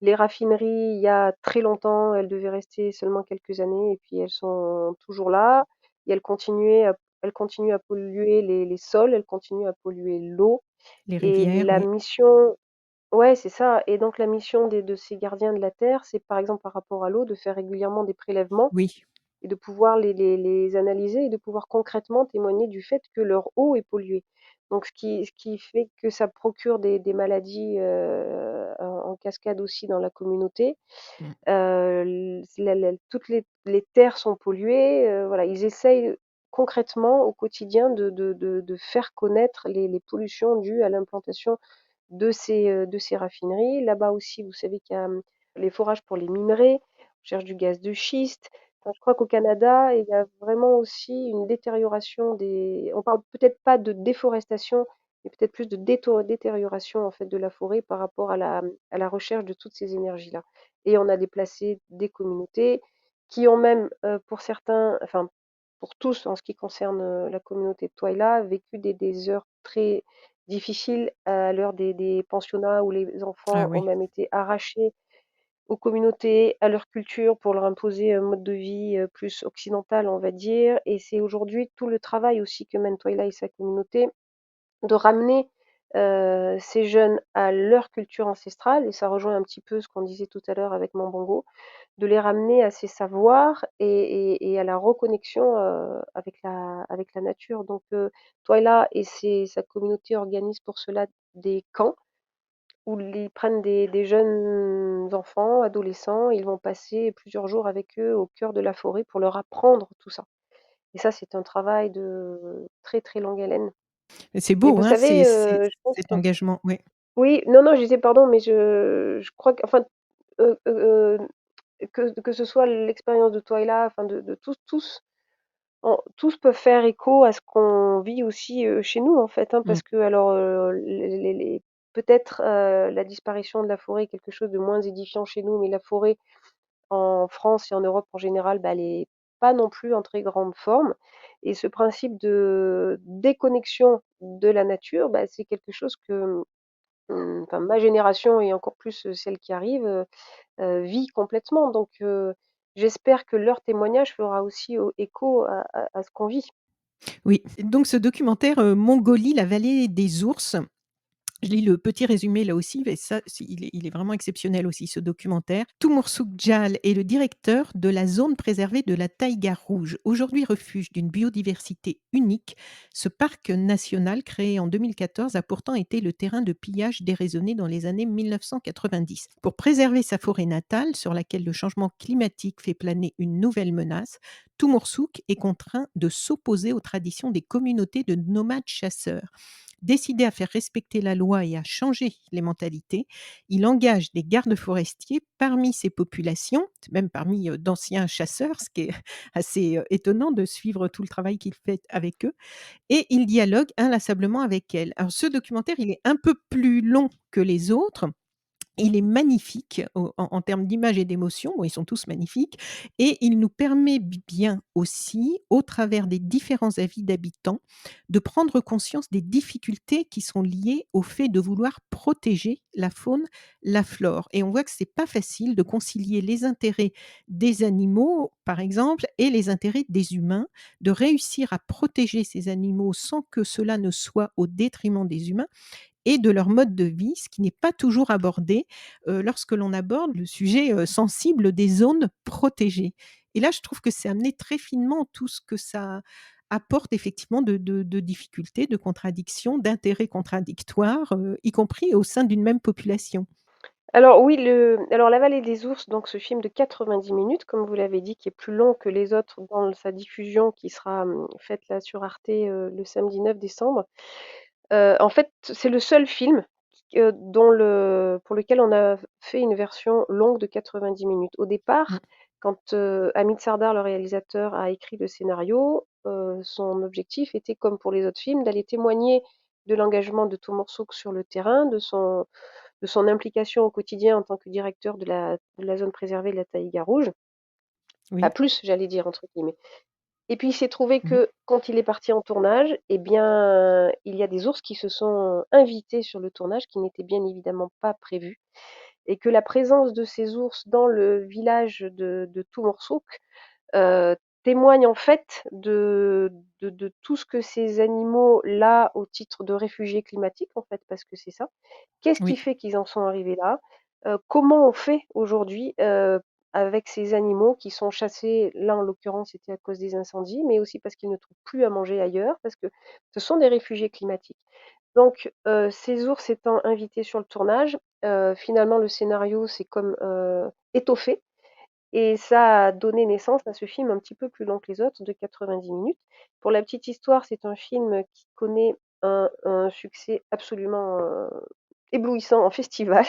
les raffineries il y a très longtemps. Elles devaient rester seulement quelques années et puis elles sont toujours là et elles continuent à polluer les sols, elles continuent à polluer l'eau les et rivières, la oui. mission ouais, c'est ça et donc la mission de ces gardiens de la terre, c'est par exemple par rapport à l'eau, de faire régulièrement des prélèvements Oui, et de pouvoir les analyser et de pouvoir concrètement témoigner du fait que leur eau est polluée. Donc ce qui fait que ça procure des maladies, en cascade aussi dans la communauté. mmh, L la toutes les terres sont polluées, voilà, ils essayent concrètement au quotidien de faire connaître les pollutions dues à l'implantation de ces raffineries. Là-bas aussi, vous savez qu'il y a, les forages pour les minerais, on cherche du gaz de schiste. Enfin, je crois qu'au Canada, il y a vraiment aussi une détérioration des on parle peut-être pas de déforestation, mais peut-être plus de détérioration, en fait, de la forêt par rapport à la recherche de toutes ces énergies-là et on a déplacé des communautés qui ont même, pour certains, enfin, pour tous en ce qui concerne, la communauté de Twyla, vécu des heures très difficile à l'heure des pensionnats où les ah enfants ont oui. même été arrachés aux communautés, à leur culture pour leur imposer un mode de vie, plus occidental, on va dire et c'est aujourd'hui tout le travail aussi que mène Twyla et sa communauté, de ramener, ces jeunes à leur culture ancestrale et ça rejoint un petit peu ce qu'on disait tout à l'heure avec Mambango, de les ramener à ces savoirs et à la reconnexion, avec la nature donc Twyla et ses sa communauté organisent pour cela des camps où ils prennent des jeunes enfants, adolescents, ils vont passer plusieurs jours avec eux au cœur de la forêt pour leur apprendre tout ça et ça, c'est un travail de très, très longue haleine Et c'est et beau, vous hein, savez, je pense cet engagement, ouais. oui, non, non, je disais pardon, mais je crois qu'enfin, que ce soit l'expérience de Twyla, enfin de tous peuvent faire écho à ce qu'on vit aussi, chez nous, en fait, hein, Mmh. parce que alors, les peut-être, la disparition de la forêt est quelque chose de moins édifiant chez nous, mais la forêt en France et en Europe en général, bah, elle est pas non plus en très grande forme et ce principe de déconnexion de la nature, bah, c'est quelque chose que, enfin ma génération et encore plus, celle qui arrive, vit complètement donc j'espère que leur témoignage fera aussi écho à ce qu'on vit. Oui, donc ce documentaire, Mongolie, la vallée des ours. Je lis le petit résumé là aussi, mais ça, il est vraiment exceptionnel aussi ce documentaire. Timur Soukjal est le directeur de la zone préservée de la taïga rouge. Aujourd'hui refuge d'une biodiversité unique, ce parc national créé en 2014 a pourtant été le terrain de pillage déraisonné dans les années 1990. Pour préserver sa forêt natale, sur laquelle le changement climatique fait planer une nouvelle menace, Timur est contraint de s'opposer aux traditions des communautés de nomades chasseurs. Décidé à faire respecter la loi et à changer les mentalités, il engage des gardes forestiers parmi ces populations, même parmi d'anciens chasseurs, ce qui est assez étonnant de suivre tout le travail qu'il fait avec eux, et il dialogue inlassablement avec elles. Alors ce documentaire, il est un peu plus long que les autres, il est magnifique en termes d'image et d'émotion, bon, ils sont tous magnifiques et il nous permet bien aussi, au travers des différents avis d'habitants, de prendre conscience des difficultés qui sont liées au fait de vouloir protéger la faune, la flore et on voit que c'est pas facile de concilier les intérêts des animaux, par exemple, et les intérêts des humains, de réussir à protéger ces animaux sans que cela ne soit au détriment des humains et de leur mode de vie, ce qui n'est pas toujours abordé, lorsque l'on aborde le sujet, sensible des zones protégées. Et là, je trouve que c'est amené très finement tout ce que ça apporte effectivement de difficultés, de contradictions, d'intérêts contradictoires, y compris au sein d'une même population. Alors oui, alors La Vallée des ours, donc ce film de 90 minutes, comme vous l'avez dit, qui est plus long que les autres dans sa diffusion qui sera, faite là sur Arte, le samedi 9 décembre. En fait, c'est le seul film dont le pour lequel on a fait une version longue de 90 minutes. Au Mmh, départ, quand, Hamid Sardar, le réalisateur, a écrit le scénario, son objectif était, comme pour les autres films, d'aller témoigner de l'engagement de Too Morsook sur le terrain, de son implication au quotidien en tant que directeur de la zone préservée de la taïga rouge. Pas oui. plus, j'allais dire, entre guillemets. Et puis il s'est trouvé Mmh. que quand il est parti en tournage, eh bien, il y a des ours qui se sont invités sur le tournage, qui n'était bien évidemment pas prévu, et que la présence de ces ours dans le village de Toumoursouk témoigne en fait de tout ce que ces animaux-là, au titre de réfugiés climatiques, en fait, parce que c'est ça. Qu'est-ce qui Oui. fait qu'ils en sont arrivés là? Comment on fait aujourd'hui, avec ces animaux qui sont chassés? Là, en l'occurrence, c'était à cause des incendies, mais aussi parce qu'ils ne trouvent plus à manger ailleurs, parce que ce sont des réfugiés climatiques. Donc, ces ours étant invités sur le tournage, finalement le scénario s'est comme, étoffé et ça a donné naissance à ce film un petit peu plus long que les autres de 90 minutes. Pour la petite histoire, c'est un film qui connaît un succès absolument, éblouissant en festival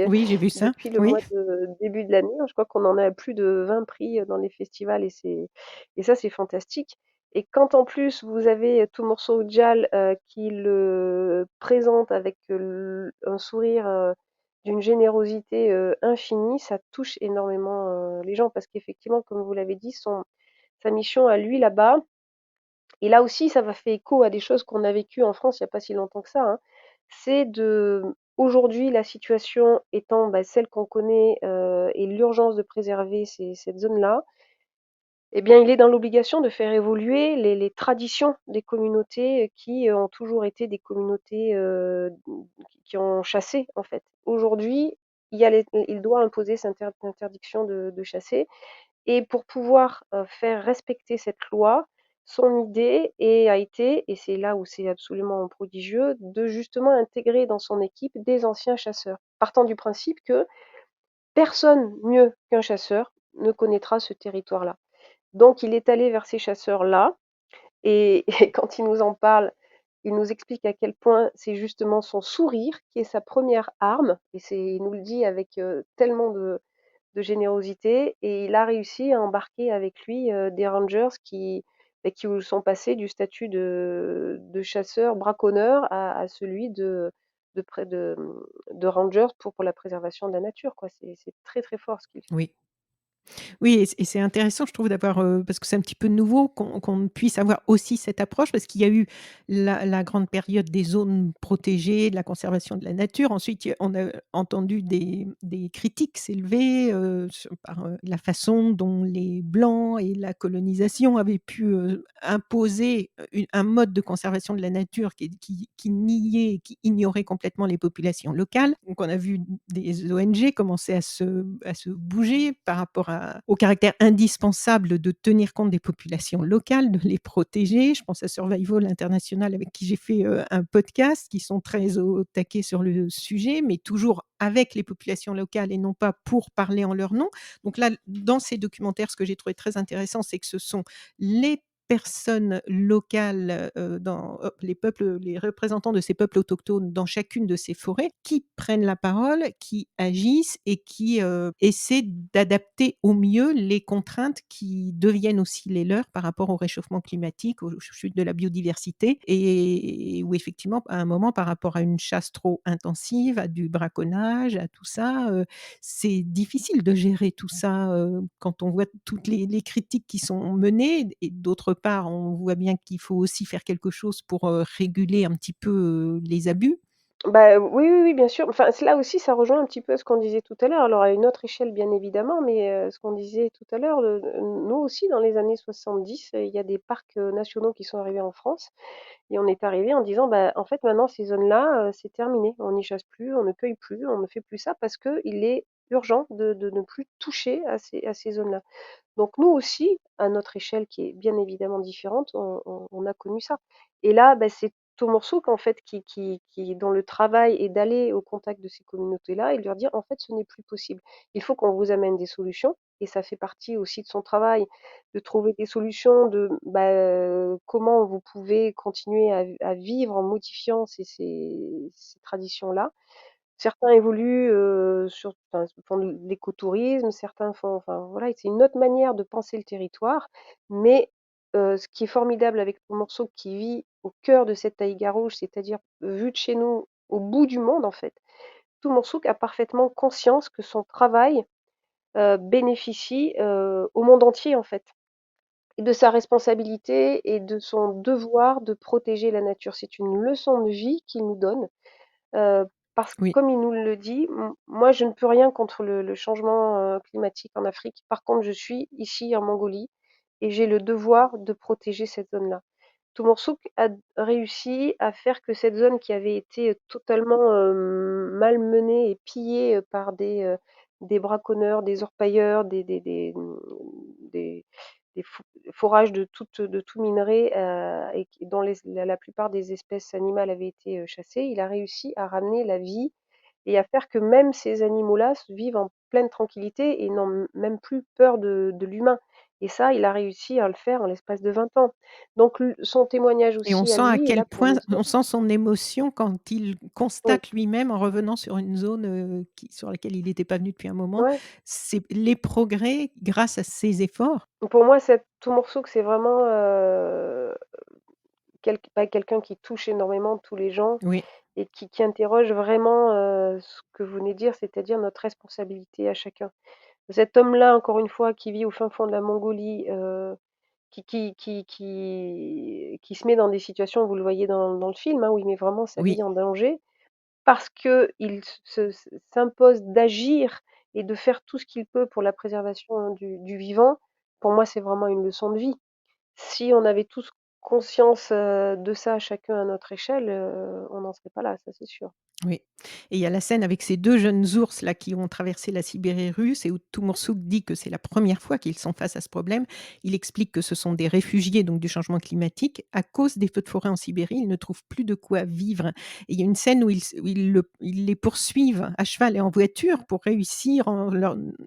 Oui, j'ai vu ça. depuis le Oui. mois de début de l'année, hein. Je crois qu'on en est à plus de 20 prix, dans les festivals et ça, c'est fantastique et quand en plus vous avez Tomorsow Ujjal, qui le présente avec, un sourire, d'une générosité, infinie, ça touche énormément, les gens parce qu'effectivement, comme vous l'avez dit, sa mission à lui là-bas et là aussi ça va fait écho à des choses qu'on a vécues en France il y a pas si longtemps que ça, hein. C'est Aujourd'hui, la situation étant, bah, celle qu'on connaît, et l'urgence de préserver cette zone-là, eh bien, il est dans l'obligation de faire évoluer les traditions des communautés, qui, ont toujours été des communautés, qui ont chassé, en fait. Aujourd'hui, il doit imposer cette interdiction de chasser et pour pouvoir, faire respecter cette loi, son idée a été, et c'est là où c'est absolument prodigieux, de justement intégrer dans son équipe des anciens chasseurs. Partant du principe que personne mieux qu'un chasseur ne connaîtra ce territoire-là. Donc il est allé vers ces chasseurs-là et et quand il nous en parle, il nous explique à quel point c'est justement son sourire qui est sa première arme et il nous le dit avec, tellement de générosité et il a réussi à embarquer avec lui, des rangers qui sont passés du statut de chasseur braconneur à celui de près de rangers pour la préservation de la nature, quoi. C'est très, très fort ce qu'il fait. Oui. Oui et c'est intéressant je trouve d'avoir, parce que c'est un petit peu nouveau qu'on puisse avoir aussi cette approche parce qu'il y a eu la grande période des zones protégées, de la conservation de la nature. Ensuite, on a entendu des critiques s'élever, par, la façon dont les blancs et la colonisation avaient pu, imposer, un mode de conservation de la nature qui niait, qui ignorait complètement les populations locales. Donc on a vu des ONG commencer à se bouger par rapport au caractère indispensable de tenir compte des populations locales, de les protéger. Je pense à Survival International avec qui j'ai fait, un podcast, qui sont très au taquet sur le sujet, mais toujours avec les populations locales et non pas pour parler en leur nom. Donc là, dans ces documentaires, ce que j'ai trouvé très intéressant, c'est que ce sont les personnes locales, dans les peuples, les représentants de ces peuples autochtones dans chacune de ces forêts, qui prennent la parole, qui agissent et qui, essaient d'adapter au mieux les contraintes qui deviennent aussi les leurs par rapport au réchauffement climatique, aux chutes de la biodiversité et où effectivement, à un moment, par rapport à une chasse trop intensive, à du braconnage, à tout ça, c'est difficile de gérer tout ça, quand on voit toutes les critiques qui sont menées et d'autre part, on voit bien qu'il faut aussi faire quelque chose pour, réguler un petit peu, les abus. Bah, oui, oui, oui, bien sûr. Enfin, là aussi, ça rejoint un petit peu ce qu'on disait tout à l'heure. Alors à une autre échelle, bien évidemment, mais ce qu'on disait tout à l'heure, nous aussi, dans les années 70, il y a des parcs, nationaux qui sont arrivés en France et on est arrivé en disant: «Bah, en fait, maintenant, ces zones-là, c'est terminé. On n'y chasse plus, on ne cueille plus, on ne fait plus ça parce qu'il est urgent de ne plus toucher à ces zones-là». Donc nous aussi, à notre échelle qui est bien évidemment différente, on a connu ça. Et là, bah, c'est Tomorsook en fait dont le travail est d'aller au contact de ces communautés-là et de leur dire: «En fait, ce n'est plus possible. Il faut qu'on vous amène des solutions» et ça fait partie aussi de son travail, de trouver des solutions comment vous pouvez continuer à vivre en modifiant ces traditions-là. Certains évoluent, font de l'écotourisme, certains font enfin voilà, c'est une autre manière de penser le territoire, mais ce qui est formidable avec le morceau qui vit au cœur de cette taïga rouge, c'est-à-dire vu de chez nous, au bout du monde en fait. Tout Morsouk a parfaitement conscience que son travail, bénéficie, au monde entier en fait et de sa responsabilité et de son devoir de protéger la nature. C'est une leçon de vie qu'il nous donne. Parce que Oui. comme il nous le dit, moi je ne peux rien contre le changement, climatique en Afrique. Par contre, je suis ici en Mongolie et j'ai le devoir de protéger cette zone-là. Tomorsouk a réussi à faire que cette zone qui avait été, totalement, malmenée et pillée, par des braconneurs, des orpailleurs, des des fo forages de tout minerai, et dont la plupart des espèces animales avaient été, chassées. Il a réussi à ramener la vie et à faire que même ces animaux-là vivent en pleine tranquillité et n'ont même plus peur de l'humain. Et ça, il a réussi à le faire en l'espace de 20 ans. Donc son témoignage Et on aussi à sent à lui est quel là pour point nous dire on sent son émotion quand il oui, constate lui-même en revenant sur une zone, sur laquelle il n'était pas venu depuis un moment, ouais. c'est les progrès grâce à ses efforts. Pour moi, cet morceau que c'est vraiment, quelqu'un qui touche énormément tous les gens Oui, et qui interroge vraiment, ce que vous venez de dire, c'est-à-dire notre responsabilité à chacun. Cet homme-là, encore une fois, qui vit au fin fond de la Mongolie, qui se met dans des situations, vous le voyez dans le film, hein, où il met vraiment sa oui, vie en danger parce qu'il s'impose d'agir et de faire tout ce qu'il peut pour la préservation, hein, du vivant, pour moi, c'est vraiment une leçon de vie. Si on avait tous conscience, de ça, chacun à notre échelle, on n'en serait pas là, ça c'est sûr. Oui, et il y a la scène avec ces 2 jeunes ours là qui ont traversé la Sibérie russe et où Timoursouk dit que c'est la première fois qu'ils sont face à ce problème. Il explique que ce sont des réfugiés donc du changement climatique. À cause des feux de forêt en Sibérie, ils ne trouvent plus de quoi vivre et il y a une scène où ils les poursuivent à cheval et en voiture pour réussir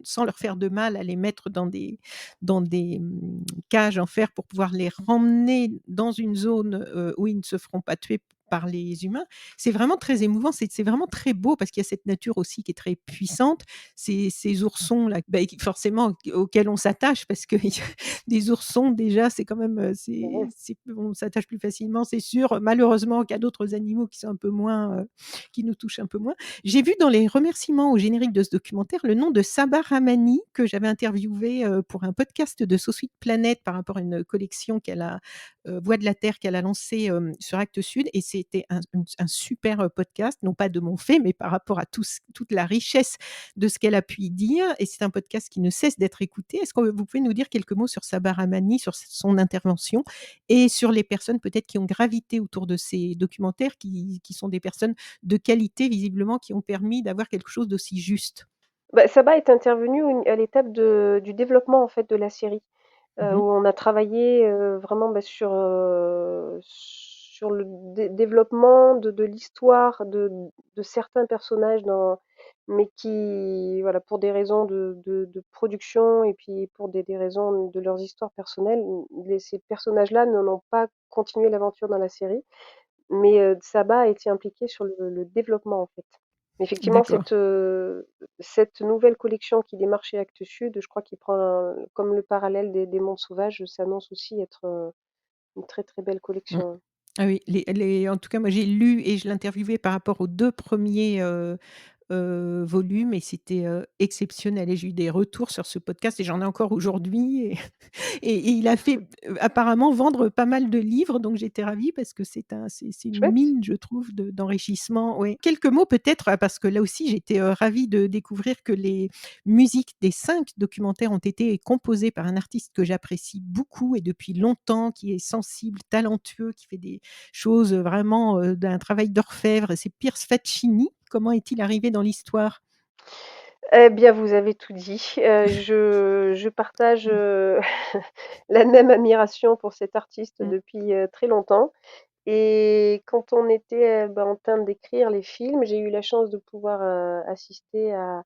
sans leur faire de mal à les mettre dans des cages en fer pour pouvoir les remmener dans une zone, où ils ne se feront pas tuer par les humains. C'est vraiment très émouvant, c'est vraiment très beau parce qu'il y a cette nature aussi qui est très puissante. Ces oursons-là, bah, qui forcément auxquels on s'attache parce que des oursons déjà, c'est quand même, Ouais. on s'attache plus facilement, c'est sûr, malheureusement qu'à d'autres animaux qui sont un peu moins, qui nous touchent un peu moins. J'ai vu dans les remerciements au générique de ce documentaire le nom de Sabah Rahmani que j'avais interviewé, pour un podcast de So Sweet Planet par rapport à une collection qu'elle a, Voix de la terre qu'elle a lancée, sur Actes Sud et c'était un super, podcast, non pas de mon fait, mais par rapport à toute la richesse de ce qu'elle a pu y dire et c'est un podcast qui ne cesse d'être écouté. Est-ce que vous pouvez nous dire quelques mots sur Sabah Rahmani, sur son intervention et sur les personnes peut-être qui ont gravité autour de ces documentaires qui sont des personnes de qualité visiblement, qui ont permis d'avoir quelque chose d'aussi juste? Bah, Saba est intervenu à l'étape du développement, en fait, de la série, Mmh. où on a travaillé, vraiment, bah, sur le développement de l'histoire de certains personnages mais qui, voilà, pour des raisons de production et puis pour des raisons de leurs histoires personnelles, ces personnages-là n'ont pas continué l'aventure dans la série. Mais Saba a été impliqué sur le développement, en fait. Mais effectivement, D'accord. cette nouvelle collection qui démarre chez Actes Sud, je crois qu'il prend comme le parallèle des mondes sauvages, s'annonce aussi être, une très, très belle Mmh. collection. Ah oui, les en tout cas, moi, j'ai lu et je l'interviewais par rapport aux 2 premiers volumes et c'était, exceptionnel et j'ai eu des retours sur ce podcast et j'en ai encore aujourd'hui et il a fait, apparemment vendre pas mal de livres, donc j'étais ravie parce que c'est une Chouette. mine, je trouve, d'enrichissement, ouais. Quelques mots peut-être, parce que là aussi j'étais, ravie de découvrir que les musiques des 5 documentaires ont été composées par un artiste que j'apprécie beaucoup et depuis longtemps, qui est sensible, talentueux, qui fait des choses, vraiment, d'un travail d'orfèvre, c'est Piers Faccini. Comment est-il arrivé dans l'histoire? Eh bien, vous avez tout dit. Je partage, Mmh. la même admiration pour cet artiste Mmh. depuis, très longtemps. Et quand on était, bah, en train d'écrire les films, j'ai eu la chance de pouvoir, assister à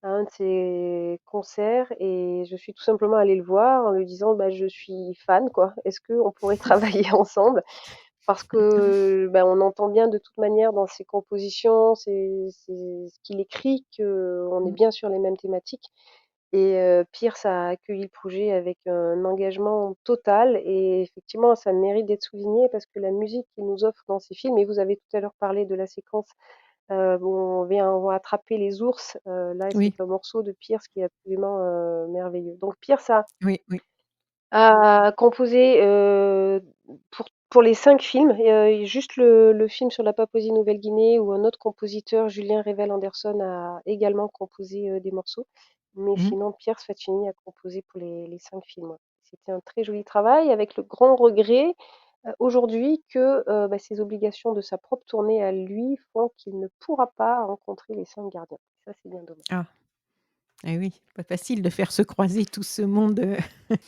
un de ses concerts et je suis tout simplement allée le voir en lui disant: «Bah, je suis fan quoi, est-ce qu'on pourrait travailler ensemble?» Parce que, bah, on entend bien de toute manière dans ses compositions, c'est ce qu'il écrit qu'on est Mmh. bien sur les mêmes thématiques et Pierce a accueilli le projet avec un engagement total et effectivement ça mérite d'être souligné parce que la musique qu'il nous offre dans ses films et vous avez tout à l'heure parlé de la séquence, où on va attraper les ours, là Oui, c'est un morceau de Pierce qui est absolument, merveilleux. Donc Pierce oui, oui. a composé, pour les 5 films et juste le film sur la Papouasie-Nouvelle-Guinée où un autre compositeur, Julien Revel Anderson, a également composé, des morceaux. Mais Mmh. sinon, Pierce Faccini a composé pour les 5 films, ouais. C'était un très joli travail avec le grand regret, aujourd'hui que, bah, ses obligations de sa propre tournée à lui font qu'il ne pourra pas rencontrer les 5 gardiens. Ça, c'est bien dommage. Ah, eh oui, pas facile de faire se croiser tout ce monde,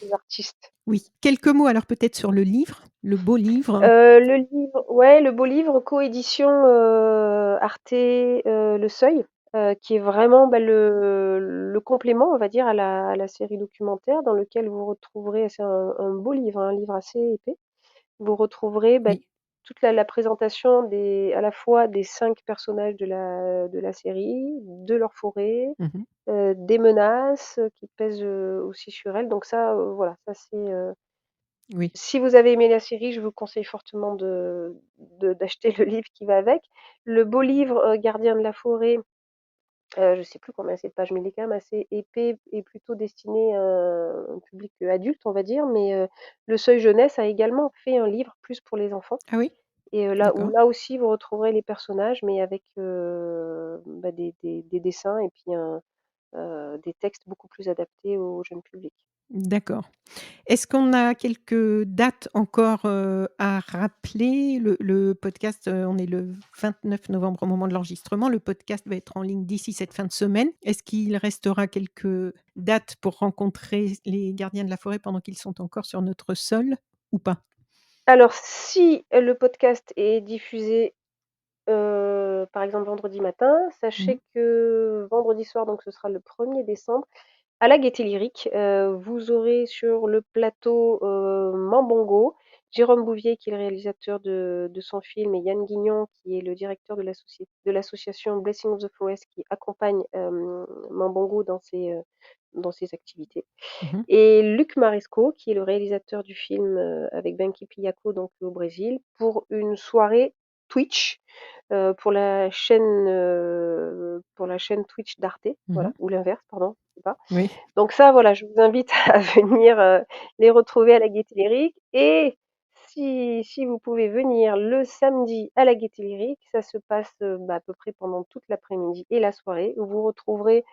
Les artistes. oui. Quelques mots alors peut-être sur le livre, le beau livre? Le livre ouais, le beau livre coédition, Arte, Le Seuil, qui est vraiment, bah, le complément, on va dire, à la série documentaire dans lequel vous retrouverez c'est un beau livre, hein, un livre assez épais. Vous retrouverez, bah, Oui. toute la présentation à la fois des 5 personnages de la série, de leur forêt, Mmh mh. des menaces, qui pèsent, aussi sur elles. Donc ça, voilà, ça c'est, Oui. si vous avez aimé la série, je vous conseille fortement d'acheter le livre qui va avec. Le beau livre, Gardien de la forêt, je sais plus combien c'est de pages, mais il est quand même assez épais et plutôt destiné à un public, adulte, on va dire. Mais, Le Seuil Jeunesse a également fait un livre plus pour les enfants Ah oui? et D'accord. là aussi vous retrouverez les personnages mais avec, bah, des dessins et puis des textes beaucoup plus adaptés au jeune public. D'accord. Est-ce qu'on a quelques dates encore, à rappeler? Le podcast, on est le 29 novembre au moment de l'enregistrement. Le podcast va être en ligne d'ici cette fin de semaine. Est-ce qu'il restera quelques dates pour rencontrer les gardiens de la forêt pendant qu'ils sont encore sur notre sol ou pas? Alors si le podcast est diffusé, par exemple vendredi matin, Mmh. sachez que vendredi soir, donc ce sera le 1er décembre, à la Gaîté Lyrique, vous aurez sur le plateau, Mambongo, Jérôme Bouvier qui est le réalisateur de son film et Yann Guignon qui est le directeur de l'association Blessing of the Forest qui accompagne, Mambongo dans ses activités. Mmh. Et Luc Maresco, qui est le réalisateur du film, avec Benki Pillaco, donc au Brésil, pour une soirée Twitch, pour la chaîne Twitch d'Arte, Mmh. voilà, ou l'inverse, pardon, je sais pas. Oui. Donc ça, voilà, je vous invite à venir, les retrouver à la Gaîté Lyrique et si vous pouvez venir le samedi à la Gaîté Lyrique, ça se passe, bah, à peu près pendant toute l'après-midi et la soirée, où vous retrouverez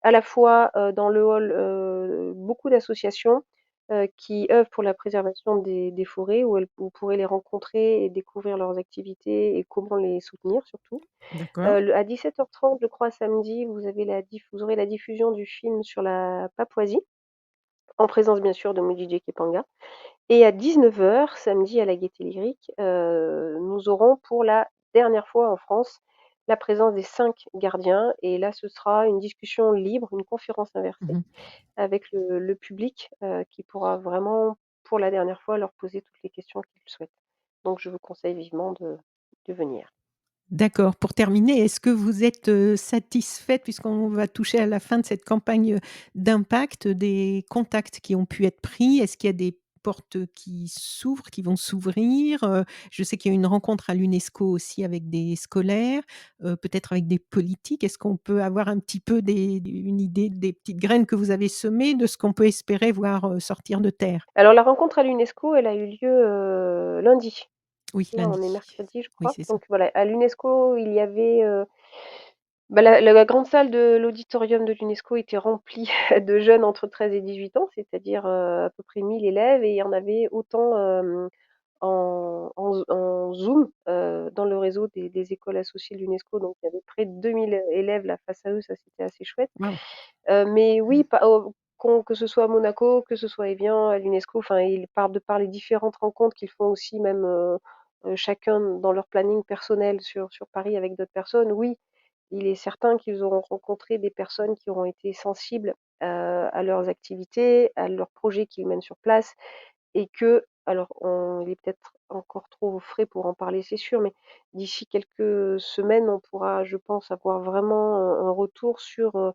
à la fois, dans le hall, beaucoup d'associations, qui œuvrent pour la préservation des forêts où vous pourrez les rencontrer et découvrir leurs activités et comment les soutenir surtout. D'accord. Le À 17h30 je crois samedi, vous aurez la diffusion du film sur la Papouasie, en présence bien sûr de Mujidji Kepanga et à 19h samedi à la Gaîté Lyrique, nous aurons pour la dernière fois en France, la présence des 5 gardiens et là ce sera une discussion libre, une conférence inversée Mmh. avec le public, qui pourra vraiment, pour la dernière fois, leur poser toutes les questions qu'ils souhaitent. Donc je vous conseille vivement de venir. D'accord. Pour terminer, est-ce que vous êtes, satisfaite puisqu'on va toucher à la fin de cette campagne, d'impact, des contacts qui ont pu être pris? Est-ce qu'il y a des portes, qui s'ouvrent, qui vont s'ouvrir? Je sais qu'il y a eu une rencontre à l'UNESCO aussi avec des scolaires, peut-être avec des politiques. Est-ce qu'on peut avoir un petit peu une idée des petites graines que vous avez semées, de ce qu'on peut espérer voir, sortir de terre? Alors la rencontre à l'UNESCO, elle a eu lieu, lundi. Oui, Là, on est lundi. mercredi, je Oui, crois. c'est ça. Donc voilà, à l'UNESCO, il y avait, bah, la grande salle de l'auditorium de l'UNESCO était remplie de jeunes entre 13 et 18 ans, c'est-à-dire, à peu près 1000 élèves et il y en avait autant, en Zoom, dans le réseau des écoles associées de l'UNESCO, donc il y avait près de 2000 élèves là face à eux, ça c'était assez chouette. Waouh! Mais oui, pas au qu'on que ce soit à Monaco, que ce soit à Évian, à l'UNESCO, enfin ils par de par les différentes rencontres qu'ils font aussi même, chacun dans leur planning personnel sur Paris avec d'autres personnes, oui, il est certain qu'ils auront rencontré des personnes qui auront été sensibles, à leurs activités, à leurs projets qu'ils mènent sur place et que alors il est peut-être encore trop frais pour en parler, c'est sûr, mais d'ici quelques semaines, on pourra, je pense, avoir vraiment, un retour sur,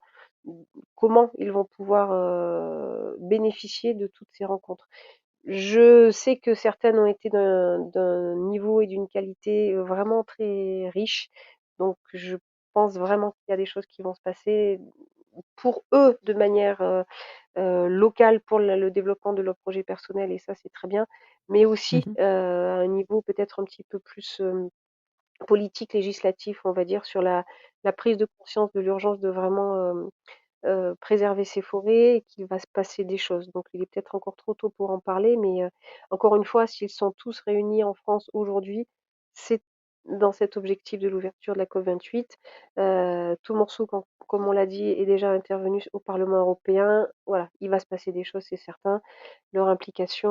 comment ils vont pouvoir, bénéficier de toutes ces rencontres. Je sais que certaines ont été d'un niveau et d'une qualité, vraiment très riche, donc je pense vraiment qu'il y a des choses qui vont se passer pour eux de manière, locale pour le développement de leur projet personnel et ça, c'est très bien, mais aussi, Mmh. à un niveau peut-être un petit peu plus, politique, législatif, on va dire, sur la prise de conscience de l'urgence de vraiment, préserver ces forêts et qu'il va se passer des choses. Donc il est peut-être encore trop tôt pour en parler, mais encore une fois, s'ils sont tous réunis en France aujourd'hui, c'est dans cet objectif de l'ouverture de la COP28. Tout morceau, comme on l'a dit, est déjà intervenu au Parlement européen. Voilà, il va se passer des choses, c'est certain. Leur implication,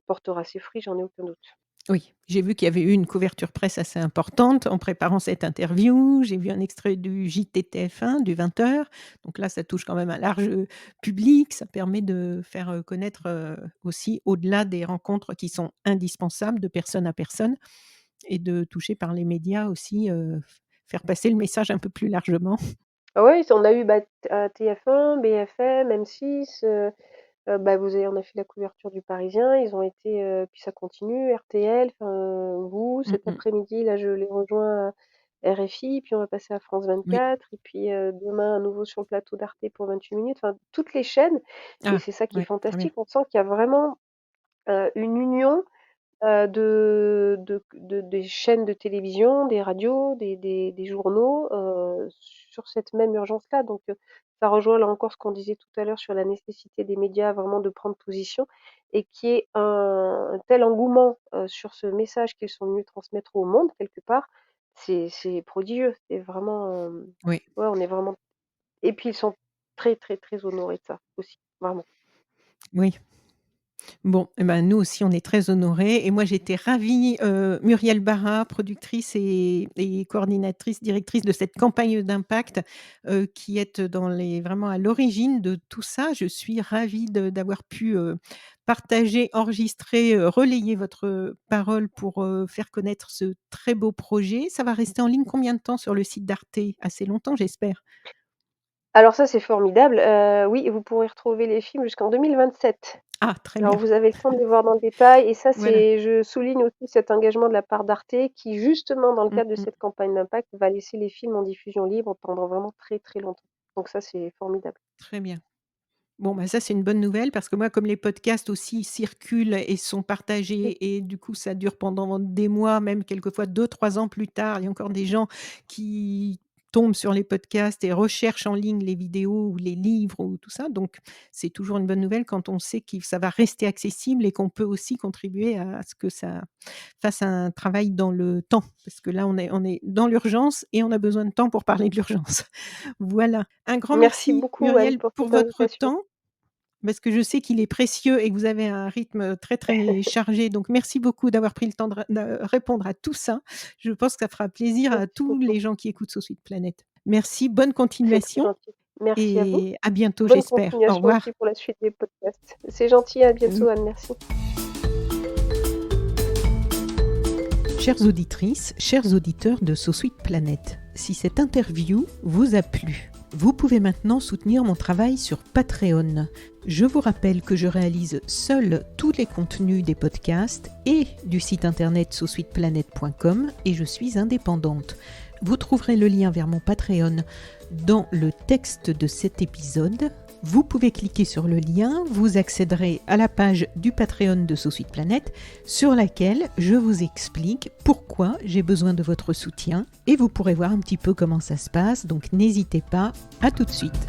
portera ses fruits, j'en ai aucun doute. Oui, j'ai vu qu'il y avait eu une couverture presse assez importante en préparant cette interview. J'ai vu un extrait du JT TF1 du 20h. Donc là, ça touche quand même un large, public. Ça permet de faire, connaître, aussi au-delà des rencontres qui sont indispensables de personne à personne et de toucher par les médias aussi, faire passer le message un peu plus largement. Ah ouais, on a eu, bah, TF1, BFM, M6, bah, on a fait la couverture du Parisien, ils ont été, puis ça continue, RTL, enfin, vous, Mmh cet mh. après-midi, là, je les rejoins à RFI, puis on va passer à France Oui. 24 et puis, demain à nouveau sur le plateau d'Arte pour 28 minutes, enfin toutes les chaînes et Ah, c'est ça qui est ouais, très bien. fantastique. On sent qu'il y a vraiment, une union, des chaînes de télévision, des radios, des journaux, sur cette même urgence-là. Donc, ça rejoint là encore ce qu'on disait tout à l'heure sur la nécessité des médias vraiment de prendre position et qu'il y ait un tel engouement, sur ce message qu'ils sont venus transmettre au monde quelque part, c'est prodigieux. C'est vraiment, Oui, ouais, on est vraiment et puis ils sont très, très, très honorés de ça aussi, vraiment. oui. Bon, et ben, nous aussi, on est très honorés et moi, j'étais ravie, Muriel Barra, productrice et coordinatrice, directrice de cette campagne d'impact, qui êtes dans les vraiment à l'origine de tout ça. Je suis ravie d'avoir pu, partager, enregistrer, relayer votre, parole pour, faire connaître ce très beau projet. Ça va rester en ligne combien de temps sur le site d'Arte? Assez longtemps, j'espère? Alors ça, c'est formidable, oui, vous pourrez retrouver les films jusqu'en 2027. Ah, très Alors bien. vous avez le temps de les voir dans le détail et ça Voilà. c'est je souligne aussi cet engagement de la part d'Arte qui justement dans le Mmh cadre de mh. cette campagne d'impact va laisser les films en diffusion libre pendant vraiment très, très longtemps. Donc ça c'est formidable. Très bien. Bon, bah, ça, c'est une bonne nouvelle parce que moi, comme les podcasts aussi circulent et sont Mmh. partagés et du coup, ça dure pendant des mois, même quelquefois 2, 3 ans plus tard, il y a encore des gens qui tombent sur les podcasts et recherchent en ligne les vidéos ou les livres ou tout ça. Donc, c'est toujours une bonne nouvelle quand on sait que ça va rester accessible et qu'on peut aussi contribuer à ce que ça fasse un travail dans le temps. Parce que là, on est dans l'urgence et on a besoin de temps pour parler de l'urgence. Voilà. Un grand Merci merci beaucoup Anne Muriel pour pour cette votre invitation. temps parce que je sais qu'il est précieux et que vous avez un rythme très, très chargé. Donc merci beaucoup d'avoir pris le temps de répondre à tout ça. Je pense que ça fera plaisir à Merci tous beaucoup. les gens qui écoutent So Sweet Planet. Merci, bonne C'est très continuation gentil. Merci à vous. et à bientôt, Bonne j'espère. Au continuation revoir. aussi pour la suite des podcasts. C'est gentil, à Mmh. bientôt Anne, merci. Chères auditrices, chers auditeurs de So Sweet Planet, si cette interview vous a plu, vous pouvez maintenant soutenir mon travail sur Patreon. Je vous rappelle que je réalise seule tous les contenus des podcasts et du site internet sosweetplanet.com et je suis indépendante. Vous trouverez le lien vers mon Patreon dans le texte de cet épisode. Vous pouvez cliquer sur le lien, vous accéderez à la page du Patreon de So Sweet Planet sur laquelle je vous explique pourquoi j'ai besoin de votre soutien et vous pourrez voir un petit peu comment ça se passe, donc n'hésitez pas, à tout de suite.